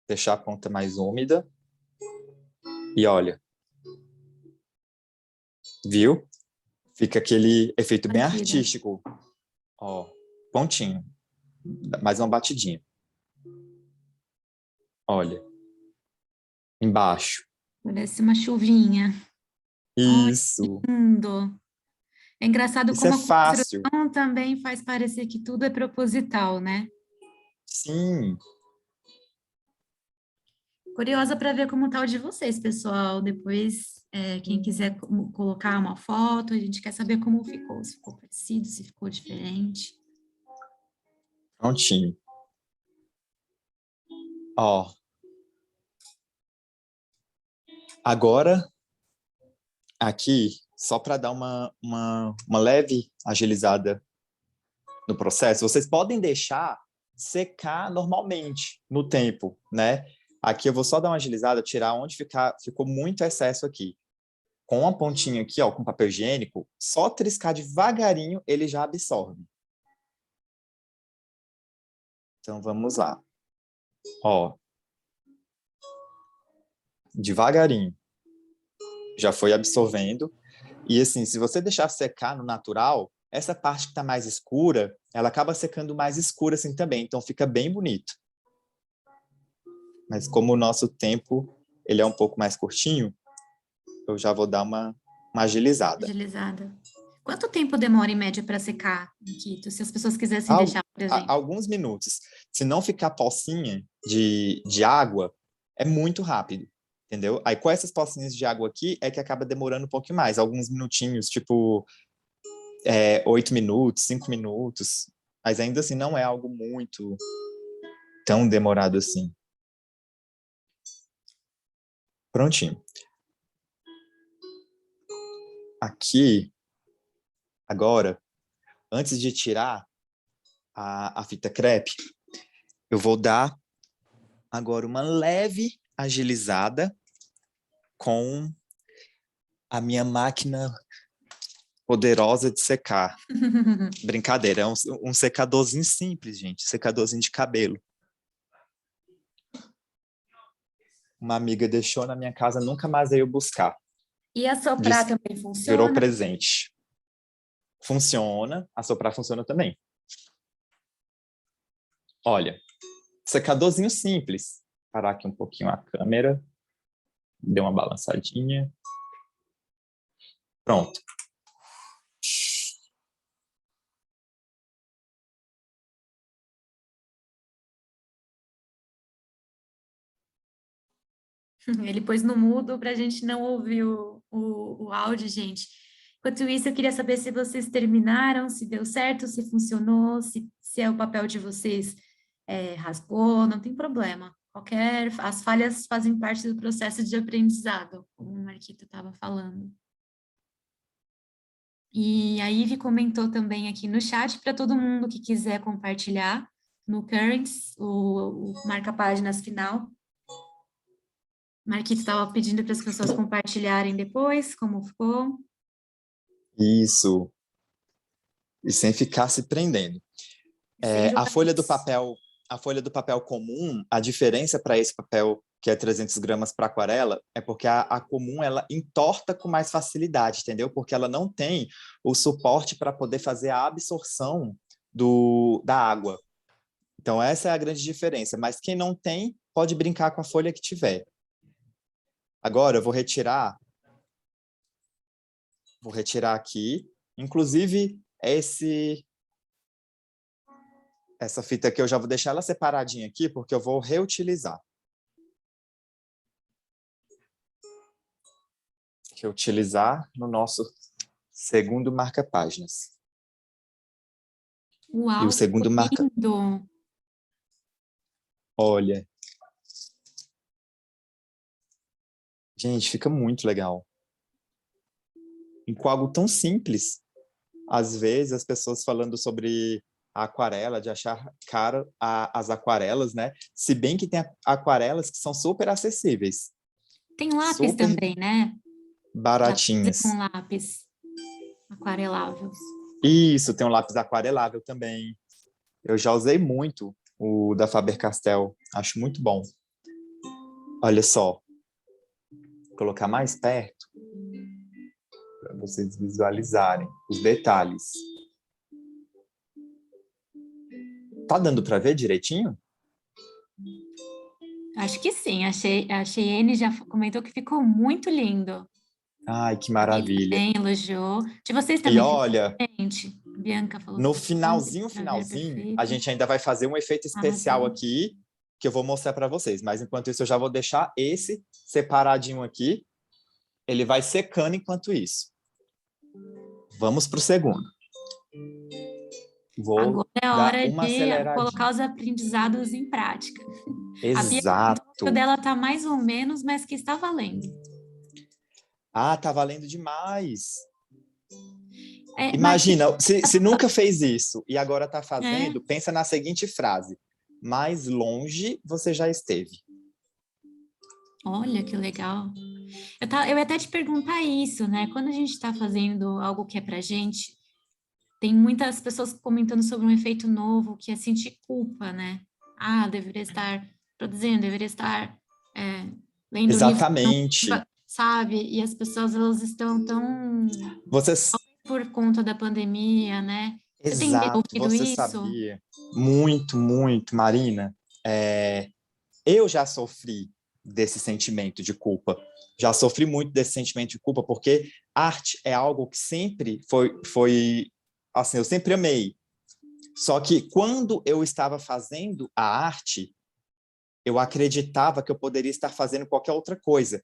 deixar a ponta mais úmida. E olha, viu? Fica aquele efeito bem Batida. artístico. Ó, pontinho. Mais uma batidinha. Olha. Embaixo. Parece uma chuvinha. Olha, Isso. lindo. É engraçado Isso é como a fácil. construção também faz parecer que tudo é proposital, né? Sim. Curiosa para ver como tá o de vocês, pessoal. Depois, quem quiser colocar uma foto, a gente quer saber como ficou. Se ficou parecido, se ficou diferente. Prontinho. Ó. Agora, aqui, só para dar uma leve agilizada no processo, vocês podem deixar secar normalmente no tempo, né? Aqui eu vou só dar uma agilizada, tirar onde ficou muito excesso aqui. Com a pontinha aqui, ó, com papel higiênico, só triscar devagarinho, ele já absorve. Então, vamos lá. Ó. Devagarinho. Já foi absorvendo. E assim, se você deixar secar no natural, essa parte que está mais escura, ela acaba secando mais escura assim também. Então, fica bem bonito. Mas como o nosso tempo ele é um pouco mais curtinho, eu já vou dar uma agilizada. Agilizada. Quanto tempo demora, em média, para secar, Nikito? Se as pessoas quisessem deixar, por exemplo. Alguns minutos. Se não ficar pocinha de água, é muito rápido, entendeu? Aí com essas pocinhas de água aqui, é que acaba demorando um pouquinho mais, alguns minutinhos, tipo 8 minutos, 5 minutos, mas ainda assim não é algo muito tão demorado assim. Prontinho. Aqui, agora, antes de tirar a fita crepe, eu vou dar agora uma leve agilizada com a minha máquina poderosa de secar. Brincadeira, é um secadorzinho simples, gente, secadorzinho de cabelo. Uma amiga deixou na minha casa, nunca mais veio buscar. E assoprar também Virou funciona? presente. Funciona, assoprar funciona também. Olha, secadorzinho simples. Parar aqui um pouquinho a câmera. Deu uma balançadinha. Pronto. Ele pôs no mudo para a gente não ouvir o áudio, gente. Enquanto isso, eu queria saber se vocês terminaram, se deu certo, se funcionou, se é o papel de vocês raspou, não tem problema. As falhas fazem parte do processo de aprendizado, como o Marquito estava falando. E a Ivy comentou também aqui no chat para todo mundo que quiser compartilhar no Currents, o marca-páginas final. Marquito estava pedindo para as pessoas compartilharem depois, como ficou. Isso. E sem ficar se prendendo. A folha do papel comum, a diferença para esse papel que é 300 gramas para aquarela é porque a comum ela entorta com mais facilidade, entendeu? Porque ela não tem o suporte para poder fazer a absorção da água. Então essa é a grande diferença. Mas quem não tem, pode brincar com a folha que tiver. Agora eu vou retirar aqui, inclusive essa fita aqui eu já vou deixar ela separadinha aqui, porque eu vou reutilizar. Reutilizar no nosso segundo marca-páginas. Uau, e o segundo marca... lindo! Olha. Gente, fica muito legal. E com algo tão simples. Às vezes, as pessoas falando sobre a aquarela, de achar caro as aquarelas, né? Se bem que tem aquarelas que são super acessíveis. Tem lápis super também, né? baratinhas. Com lápis aquareláveis. Isso, tem um lápis aquarelável também. Eu já usei muito o da Faber-Castell. Acho muito bom. Olha só. Vou colocar mais perto para vocês visualizarem os detalhes. Tá dando para ver direitinho? Acho que sim. A Cheyenne já comentou que ficou muito lindo. Ai, que maravilha. Também elogiou. De vocês também. E olha, gente, Bianca falou no que finalzinho, a gente ainda vai fazer um efeito especial aqui, que eu vou mostrar para vocês. Mas enquanto isso, eu já vou deixar esse separadinho aqui. Ele vai secando enquanto isso. Vamos para o segundo. Agora é a hora de colocar os aprendizados em prática. Exato. A dela está mais ou menos, mas que está valendo. Ah, tá valendo demais. Imagina, se nunca fez isso e agora está fazendo, pensa na seguinte frase. Mais longe você já esteve. Olha, que legal. Eu ia até te perguntar isso, né? Quando a gente está fazendo algo que é pra gente, tem muitas pessoas comentando sobre um efeito novo, que é sentir culpa, né? Ah, deveria estar produzindo, deveria estar lendo Exatamente. livro, sabe? E as pessoas, elas estão tão... Por conta da pandemia, né? Exato, você sabia. Muito, muito, Marina. Eu já sofri desse sentimento de culpa. Já sofri muito desse sentimento de culpa, porque arte é algo que sempre foi assim, eu sempre amei. Só que quando eu estava fazendo a arte, eu acreditava que eu poderia estar fazendo qualquer outra coisa.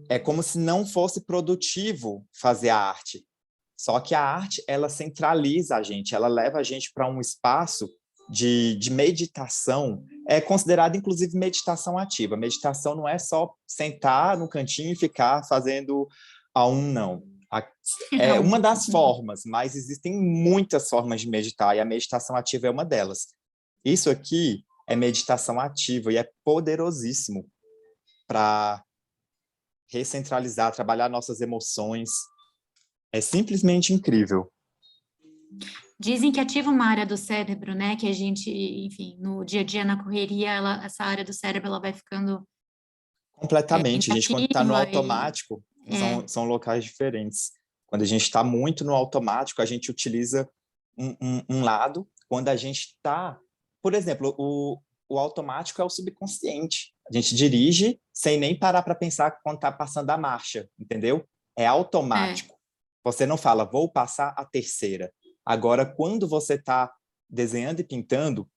É como se não fosse produtivo fazer a arte. Só que a arte, ela centraliza a gente, ela leva a gente para um espaço de meditação, é considerado, inclusive, meditação ativa. Meditação não é só sentar no cantinho e ficar fazendo a não. É uma das formas, mas existem muitas formas de meditar, e a meditação ativa é uma delas. Isso aqui é meditação ativa e é poderosíssimo para recentralizar, trabalhar nossas emoções. É simplesmente incrível. Dizem que ativa uma área do cérebro, né? Que a gente, enfim, no dia a dia, na correria, essa área do cérebro ela vai ficando completamente. A gente, quando está no automático, são locais diferentes. Quando a gente está muito no automático, a gente utiliza um lado. Quando a gente está... Por exemplo, o automático é o subconsciente. A gente dirige sem nem parar para pensar quando está passando a marcha, entendeu? É automático. Você não fala, vou passar a terceira. Agora, quando você está desenhando e pintando,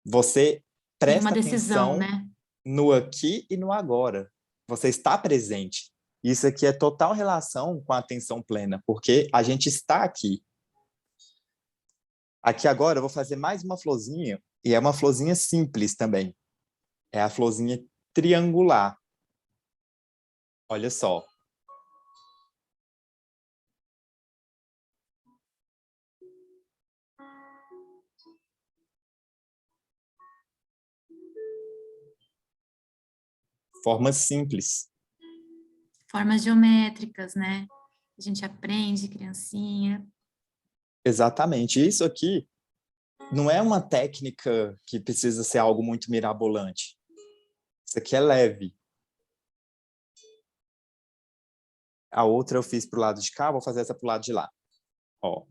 você presta atenção, né? No aqui e no agora. Você está presente. Isso aqui é total relação com a atenção plena, porque a gente está aqui. Aqui agora eu vou fazer mais uma florzinha, e é uma florzinha simples também. É a florzinha triangular. Olha só. Formas simples. Formas geométricas, né? A gente aprende, criancinha. Exatamente. Isso aqui não é uma técnica que precisa ser algo muito mirabolante. Isso aqui é leve. A outra eu fiz pro lado de cá, vou fazer essa pro lado de lá. Ó.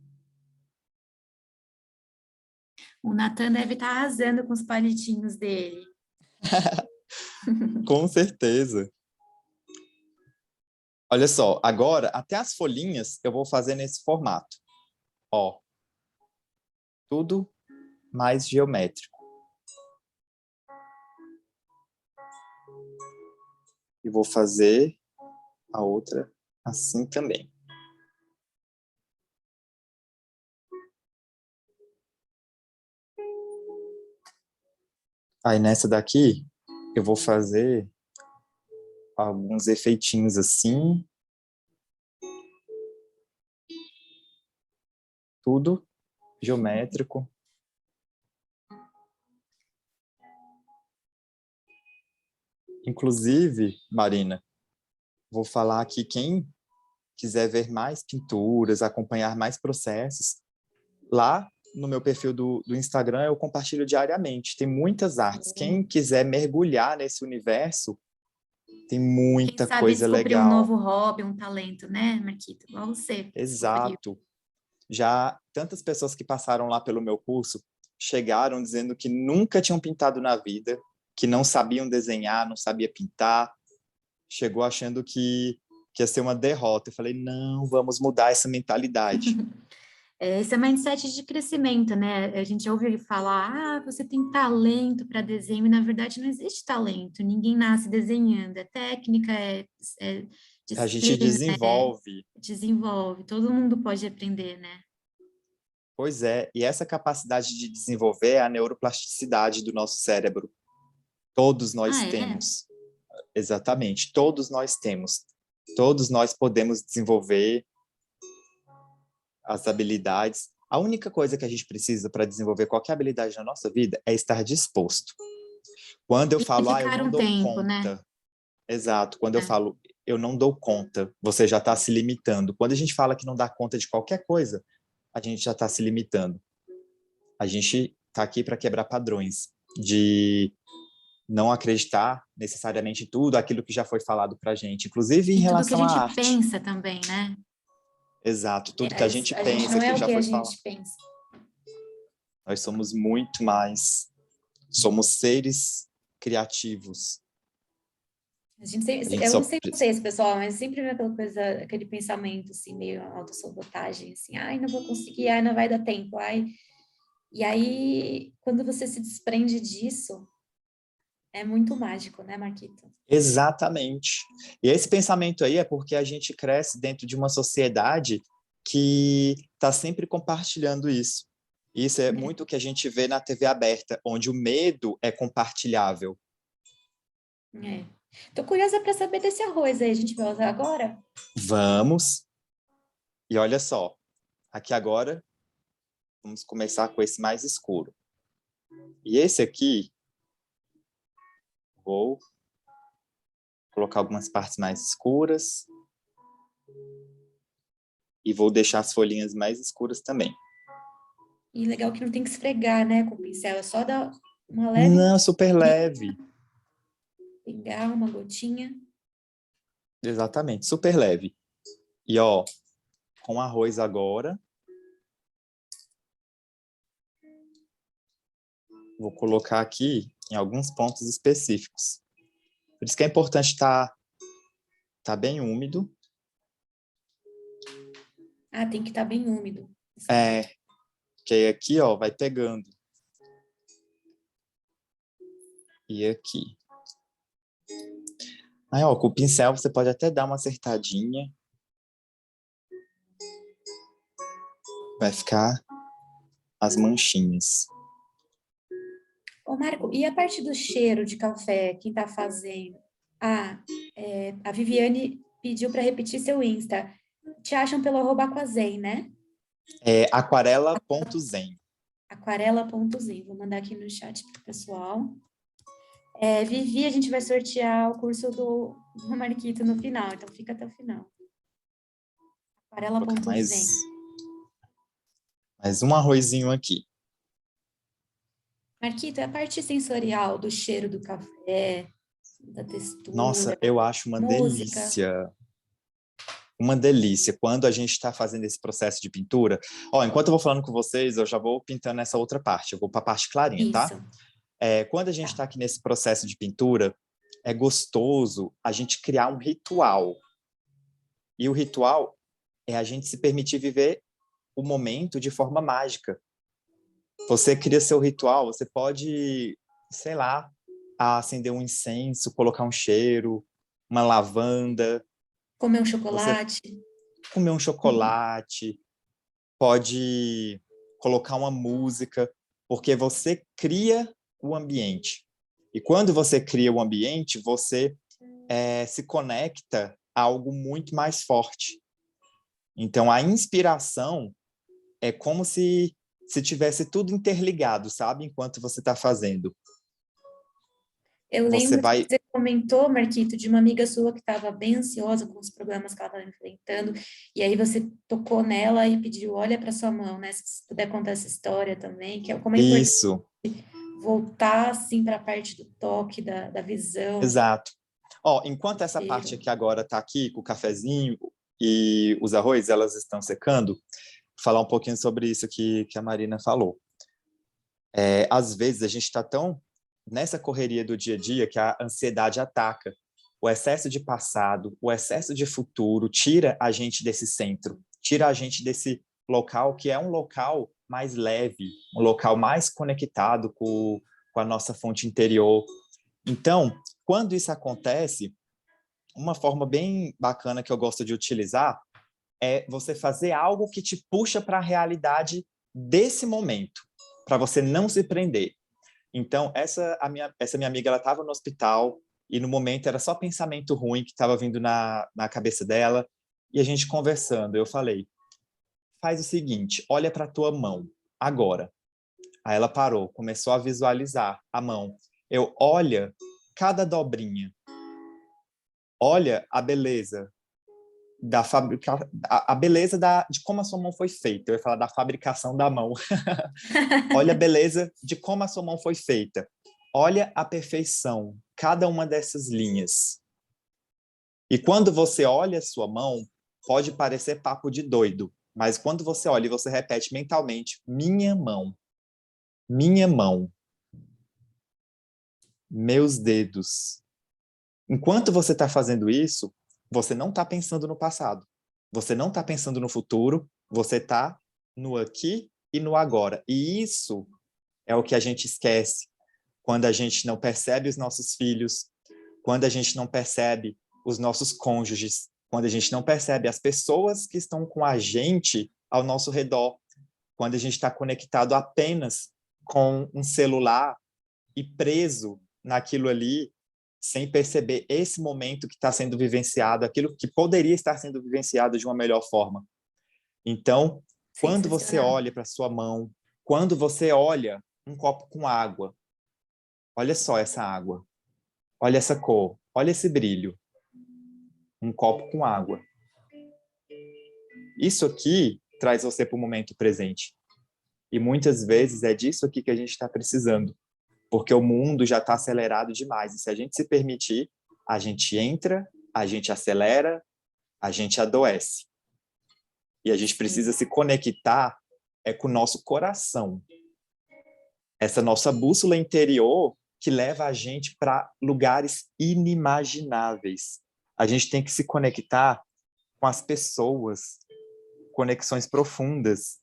O Nathan deve estar arrasando com os palitinhos dele. Com certeza. Olha só, agora até as folhinhas eu vou fazer nesse formato. Ó. Tudo mais geométrico. E vou fazer a outra assim também. Aí nessa daqui, eu vou fazer alguns efeitinhos assim. Tudo geométrico. Inclusive, Marina, vou falar aqui, quem quiser ver mais pinturas, acompanhar mais processos, lá no meu perfil do Instagram eu compartilho diariamente. Tem muitas artes. Quem quiser mergulhar nesse universo, tem muita coisa legal. Descobrir um novo hobby, um talento, né, Marquito? Igual você. Exato. Já tantas pessoas que passaram lá pelo meu curso chegaram dizendo que nunca tinham pintado na vida, que não sabiam desenhar, não sabia pintar, chegou achando que ia ser uma derrota. Eu falei, não, vamos mudar essa mentalidade. Esse é mindset de crescimento, né? A gente ouve falar, você tem talento para desenho, e na verdade não existe talento, ninguém nasce desenhando, é técnica, a gente desenvolve. Desenvolve, todo mundo pode aprender, né? Pois é, e essa capacidade de desenvolver é a neuroplasticidade do nosso cérebro. Todos nós temos. Exatamente, todos nós temos. Todos nós podemos desenvolver as habilidades. A única coisa que a gente precisa para desenvolver qualquer habilidade na nossa vida é estar disposto. Quando eu falo, eu não dou conta. Né? Exato, quando eu falo, eu não dou conta, você já está se limitando. Quando a gente fala que não dá conta de qualquer coisa, a gente já está se limitando. A gente está aqui para quebrar padrões de não acreditar necessariamente em tudo aquilo que já foi falado para a gente, inclusive em relação à arte. Tudo que a gente pensa também, né? Exato, tudo que a gente pensa, não é que já foi falado. Pensa. Nós somos muito mais, somos seres criativos. A gente sempre, eu não sei vocês, pessoal, mas sempre vem aquela coisa, aquele pensamento assim, meio autossabotagem, assim, ai, não vou conseguir, ai, não vai dar tempo, ai. E aí, quando você se desprende disso, é muito mágico, né, Marquito? Exatamente. E esse pensamento aí é porque a gente cresce dentro de uma sociedade que está sempre compartilhando isso. Isso é muito o que a gente vê na TV aberta, onde o medo é compartilhável. Tô curiosa para saber desse arroz aí. A gente vai usar agora? Vamos. E olha só, aqui agora, vamos começar com esse mais escuro. E esse aqui, vou colocar algumas partes mais escuras. E vou deixar as folhinhas mais escuras também. E legal que não tem que esfregar, né, com o pincel. É só dar uma leve... Não, super leve. Pegar uma gotinha. Exatamente, super leve. E, ó, com arroz agora. Vou colocar aqui em alguns pontos específicos. Por isso que é importante tá bem úmido. Ah, tem que estar bem úmido. Que aí aqui, ó, vai pegando. E aqui. Aí, ó, com o pincel você pode até dar uma acertadinha. Vai ficar as manchinhas. Ô, Marco, e a parte do cheiro de café, quem tá fazendo? A Viviane pediu para repetir seu Insta. Te acham pelo @aquazen, né? É aquarela.zen. Aquarela.zen. Vou mandar aqui no chat pro pessoal. Vivi, a gente vai sortear o curso do Marquito no final, então fica até o final. Aquarela.zen. Mais um arrozinho aqui. Marquito, é a parte sensorial do cheiro do café, da textura. Nossa, eu acho uma música. delícia. Uma delícia. Quando a gente está fazendo esse processo de pintura... Ó, enquanto eu vou falando com vocês, eu já vou pintando essa outra parte. Eu vou para a parte clarinha, Isso. tá? Quando a gente está aqui nesse processo de pintura, é gostoso a gente criar um ritual. E o ritual é a gente se permitir viver o momento de forma mágica. Você cria seu ritual, você pode, sei lá, acender um incenso, colocar um cheiro, uma lavanda. Comer um chocolate. Comer um chocolate, pode colocar uma música, porque você cria o ambiente. E quando você cria o ambiente, você se conecta a algo muito mais forte. Então, a inspiração é como se tivesse tudo interligado, sabe? Enquanto você está fazendo. Eu lembro que você comentou, Marquito, de uma amiga sua que estava bem ansiosa com os problemas que ela estava enfrentando, e aí você tocou nela e pediu, olha para sua mão, né? Se você puder contar essa história também, que é como é importante voltar, assim, para a parte do toque, da visão. Exato. Ó, enquanto essa parte aqui agora está aqui, com o cafezinho e os arroz, elas estão secando, vou falar um pouquinho sobre isso que a Marina falou. Às vezes, a gente está tão nessa correria do dia a dia que a ansiedade ataca. O excesso de passado, o excesso de futuro tira a gente desse centro, tira a gente desse local que é um local mais leve, um local mais conectado com a nossa fonte interior. Então, quando isso acontece, uma forma bem bacana que eu gosto de utilizar é você fazer algo que te puxa para a realidade desse momento, para você não se prender. Então, essa minha amiga, ela estava no hospital e no momento era só pensamento ruim que estava vindo na cabeça dela e a gente conversando. Eu falei, faz o seguinte, olha para a tua mão, agora. Aí ela parou, começou a visualizar a mão. Olha cada dobrinha. Olha a beleza da a beleza de como a sua mão foi feita. Eu ia falar da fabricação da mão. Olha a beleza de como a sua mão foi feita. Olha a perfeição, cada uma dessas linhas. E quando você olha a sua mão, pode parecer papo de doido, mas quando você olha e você repete mentalmente, minha mão, meus dedos. Enquanto você está fazendo isso, você não está pensando no passado. Você não está pensando no futuro, você está no aqui e no agora. E isso é o que a gente esquece quando a gente não percebe os nossos filhos, quando a gente não percebe os nossos cônjuges, quando a gente não percebe as pessoas que estão com a gente ao nosso redor, quando a gente está conectado apenas com um celular e preso naquilo ali, sem perceber esse momento que está sendo vivenciado, aquilo que poderia estar sendo vivenciado de uma melhor forma. Então, quando você Sensacional. olha para sua mão, quando você olha um copo com água, olha só essa água, olha essa cor, olha esse brilho. Um copo com água. Isso aqui traz você para o momento presente. E muitas vezes é disso aqui que a gente está precisando, porque o mundo já está acelerado demais. E se a gente se permitir, a gente entra, a gente acelera, a gente adoece. E a gente precisa se conectar com o nosso coração. Essa nossa bússola interior que leva a gente para lugares inimagináveis. A gente tem que se conectar com as pessoas, conexões profundas.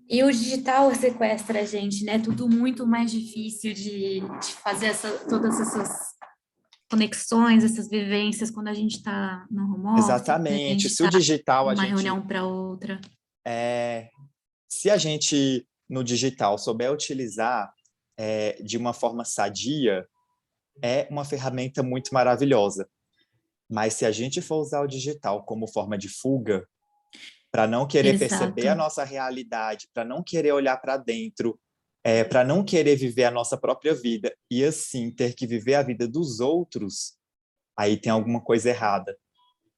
E o digital sequestra a gente, né? Tudo muito mais difícil de fazer todas essas conexões, essas vivências quando a gente está no home office, quando a Exatamente. gente Se o está digital de uma reunião para outra. Se a gente no digital souber utilizar de uma forma sadia, é uma ferramenta muito maravilhosa. Mas se a gente for usar o digital como forma de fuga, para não querer perceber a nossa realidade, para não querer olhar para dentro, para não querer viver a nossa própria vida e assim ter que viver a vida dos outros, aí tem alguma coisa errada.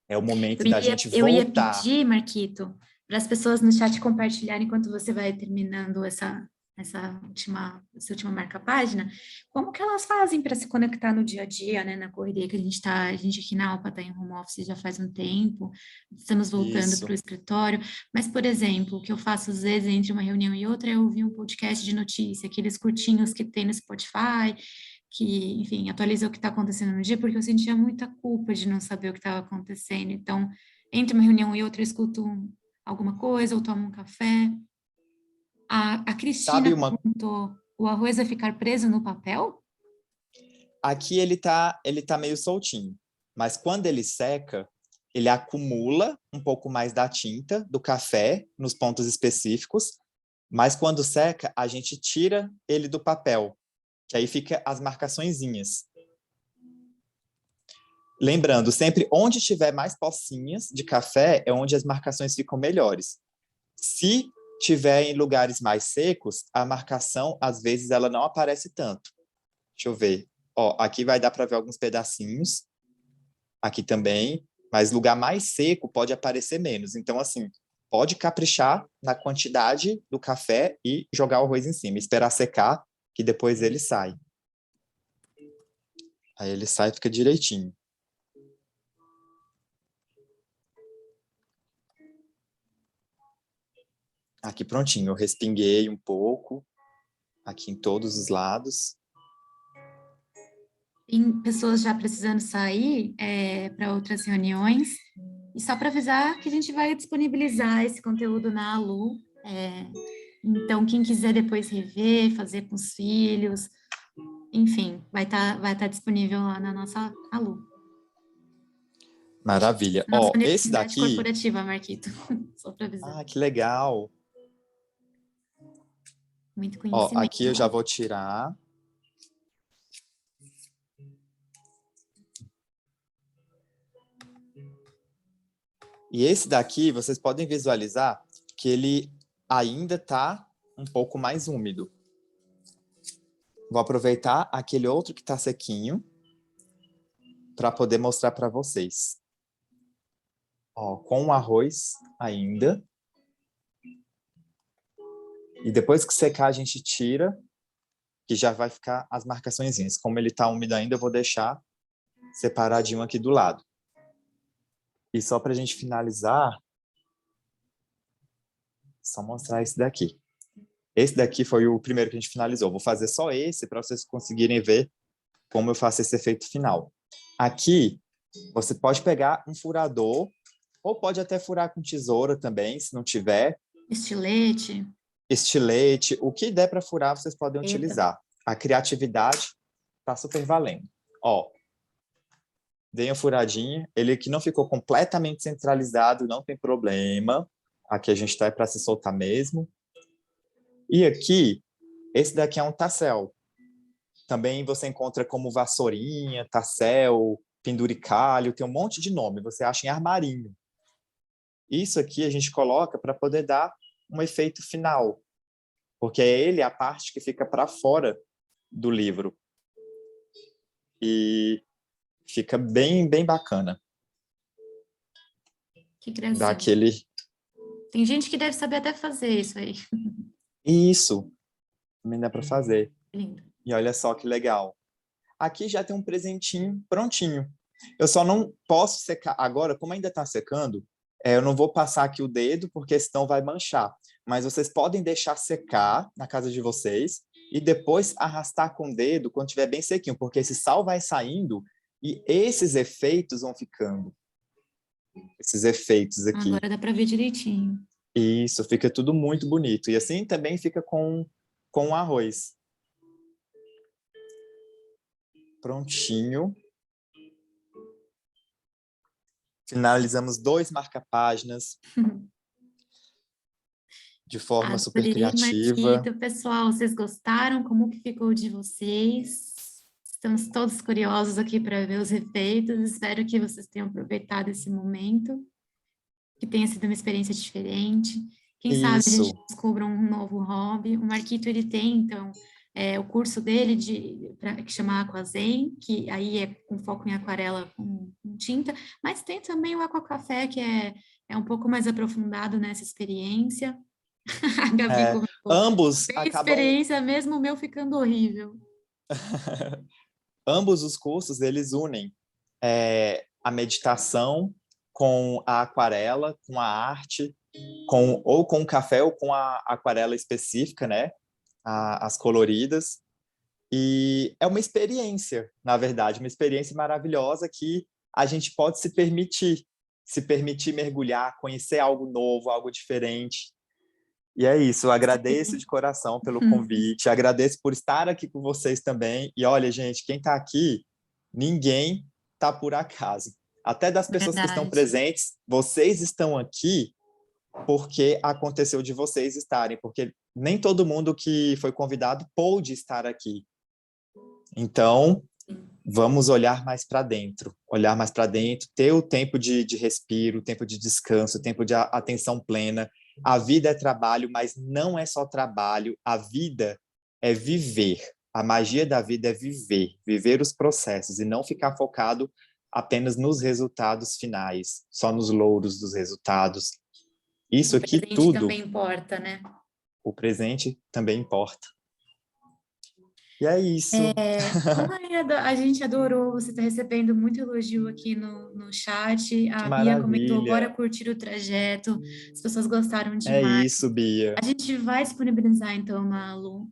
É o momento da gente voltar. Eu ia pedir, Marquito, para as pessoas no chat compartilharem enquanto você vai terminando essa última marca-página, como que elas fazem para se conectar no dia a dia, né, na correria que a gente aqui na Alpa está em home office já faz um tempo, estamos voltando para o escritório, mas, por exemplo, o que eu faço às vezes entre uma reunião e outra é ouvir um podcast de notícia, aqueles curtinhos que tem no Spotify, que, enfim, atualiza o que está acontecendo no dia, porque eu sentia muita culpa de não saber o que estava acontecendo, então, entre uma reunião e outra eu escuto alguma coisa ou tomo um café. A Cristina perguntou, o arroz vai ficar preso no papel? Aqui ele tá meio soltinho, mas quando ele seca, ele acumula um pouco mais da tinta do café nos pontos específicos, mas quando seca, a gente tira ele do papel, que aí fica as marcaçõezinhas. Lembrando, sempre onde tiver mais pocinhas de café é onde as marcações ficam melhores. Se tiver em lugares mais secos, a marcação, às vezes, ela não aparece tanto. Deixa eu ver. Ó, aqui vai dar para ver alguns pedacinhos. Aqui também. Mas lugar mais seco pode aparecer menos. Então, assim, pode caprichar na quantidade do café e jogar o arroz em cima. Esperar secar, que depois ele sai. Aí ele sai e fica direitinho. Aqui prontinho, eu respinguei um pouco, aqui em todos os lados. Tem pessoas já precisando sair para outras reuniões, e só para avisar que a gente vai disponibilizar esse conteúdo na Alu, então quem quiser depois rever, fazer com os filhos, enfim, vai tá disponível lá na nossa Alu. Maravilha. Nossa Esse universidade daqui... corporativa, Marquito, só para avisar. Ah, que legal. Muito conhecimento. Aqui eu já vou tirar. E esse daqui, vocês podem visualizar que ele ainda está um pouco mais úmido. Vou aproveitar aquele outro que está sequinho para poder mostrar para vocês. Com o arroz ainda. E depois que secar, a gente tira, que já vai ficar as marcaçõezinhas. Como ele está úmido ainda, eu vou deixar separadinho aqui do lado. E só para a gente finalizar, só mostrar esse daqui. Esse daqui foi o primeiro que a gente finalizou. Vou fazer só esse para vocês conseguirem ver como eu faço esse efeito final. Aqui, você pode pegar um furador, ou pode até furar com tesoura também, se não tiver. Estilete, o que der para furar, vocês podem utilizar. A criatividade está super valendo. dei uma furadinha. Ele aqui não ficou completamente centralizado, não tem problema. Aqui a gente está para se soltar mesmo. E aqui, esse daqui é um tassel. Também você encontra como vassourinha, tassel, penduricalho, tem um monte de nome, você acha em armarinho. Isso aqui a gente coloca para poder dar um efeito final, porque é ele a parte que fica para fora do livro. E fica bem, bem bacana. Que gracinha. Dá aquele... Tem gente que deve saber até fazer isso aí. Isso, também dá para fazer. Lindo. E olha só que legal. Aqui já tem um presentinho prontinho. Eu só não posso secar agora, como ainda está secando, eu não vou passar aqui o dedo, porque senão vai manchar. Mas vocês podem deixar secar na casa de vocês e depois arrastar com o dedo quando estiver bem sequinho, porque esse sal vai saindo e esses efeitos vão ficando. Esses efeitos aqui. Agora dá para ver direitinho. Isso, fica tudo muito bonito. E assim também fica com o arroz. Prontinho. Finalizamos 2 marca-páginas de forma super criativa. Marquito, pessoal, vocês gostaram? Como que ficou de vocês? Estamos todos curiosos aqui para ver os efeitos. Espero que vocês tenham aproveitado esse momento, que tenha sido uma experiência diferente. Quem sabe a gente descubra um novo hobby. O Marquito, ele tem, então, o curso dele que chama Aquazen, que aí é com foco em aquarela com tinta, mas tem também o Aquacafé, que é um pouco mais aprofundado nessa experiência. A Gabi comentou, ambos tem acabam... experiência mesmo, o meu ficando horrível. Ambos os cursos, eles unem a meditação com a aquarela, com a arte, ou com o café ou com a aquarela específica, né? As coloridas. E é uma experiência, na verdade, uma experiência maravilhosa que a gente pode se permitir mergulhar, conhecer algo novo, algo diferente. E é isso, eu agradeço de coração pelo convite, agradeço por estar aqui com vocês também. E olha, gente, quem está aqui, ninguém está por acaso. Até das pessoas que estão presentes, vocês estão aqui porque aconteceu de vocês estarem, porque nem todo mundo que foi convidado pôde estar aqui. Então, vamos olhar mais para dentro, ter o tempo de respiro, o tempo de descanso, o tempo de atenção plena. A vida é trabalho, mas não é só trabalho, a vida é viver. A magia da vida é viver os processos e não ficar focado apenas nos resultados finais, só nos louros dos resultados. Isso aqui tudo... O presente também importa, né? O presente também importa. E é isso. A gente adorou, você está recebendo muito elogio aqui no chat. A Maravilha. Bia comentou, bora curtir o trajeto. As pessoas gostaram demais. É isso, Bia. A gente vai disponibilizar, então, na Alu.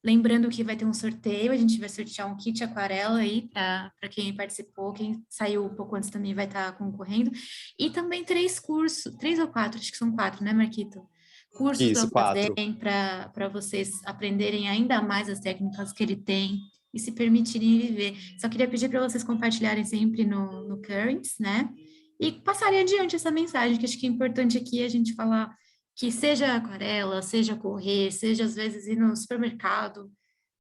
Lembrando que vai ter um sorteio, a gente vai sortear um kit aquarela aí para quem participou, quem saiu um pouco antes também vai estar concorrendo. E também 3 cursos, 3 ou 4, acho que são 4, né, Marquito? Cursos Isso, do Aquazen para vocês aprenderem ainda mais as técnicas que ele tem e se permitirem viver. Só queria pedir para vocês compartilharem sempre no Currents, né? E passarem adiante essa mensagem, que acho que é importante aqui a gente falar que seja aquarela, seja correr, seja às vezes ir no supermercado,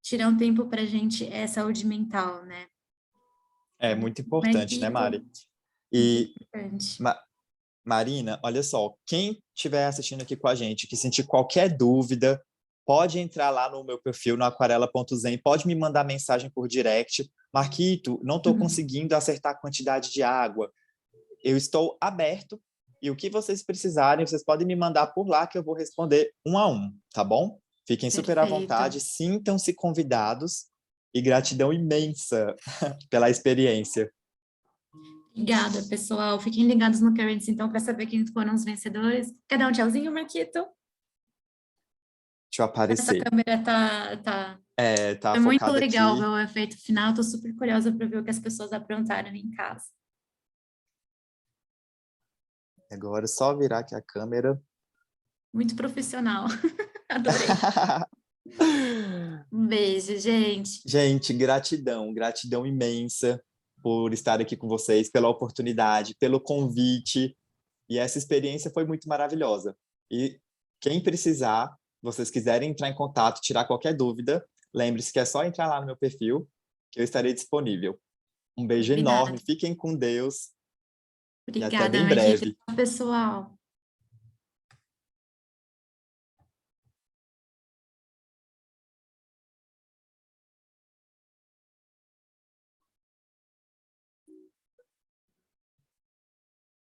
tirar um tempo para a gente é saúde mental, né? É muito importante, né, Mari? E, Marina, olha só, quem estiver assistindo aqui com a gente, que sentir qualquer dúvida, pode entrar lá no meu perfil, no aquarela.zen, pode me mandar mensagem por direct. Marquito, não estou conseguindo acertar a quantidade de água. Eu estou aberto. E o que vocês precisarem, vocês podem me mandar por lá que eu vou responder um a um, tá bom? Fiquem super à vontade, sintam-se convidados e gratidão imensa pela experiência. Obrigada, pessoal. Fiquem ligados no Currents, então, para saber quem foram os vencedores. Quer dar um tchauzinho, Marquito? Deixa eu aparecer. Essa câmera tá tá foi muito focada legal aqui. ver o efeito final. Estou super curiosa para ver o que as pessoas aprontaram em casa. Agora é só virar aqui a câmera. Muito profissional. Adorei. Um beijo, gente. Gente, gratidão imensa. por estar aqui com vocês, pela oportunidade, pelo convite. E essa experiência foi muito maravilhosa. E quem precisar, vocês quiserem entrar em contato, tirar qualquer dúvida, lembre-se que é só entrar lá no meu perfil, que eu estarei disponível. Um beijo Obrigada. enorme, fiquem com Deus e até Obrigada, bem Marquito. breve. Tchau, pessoal.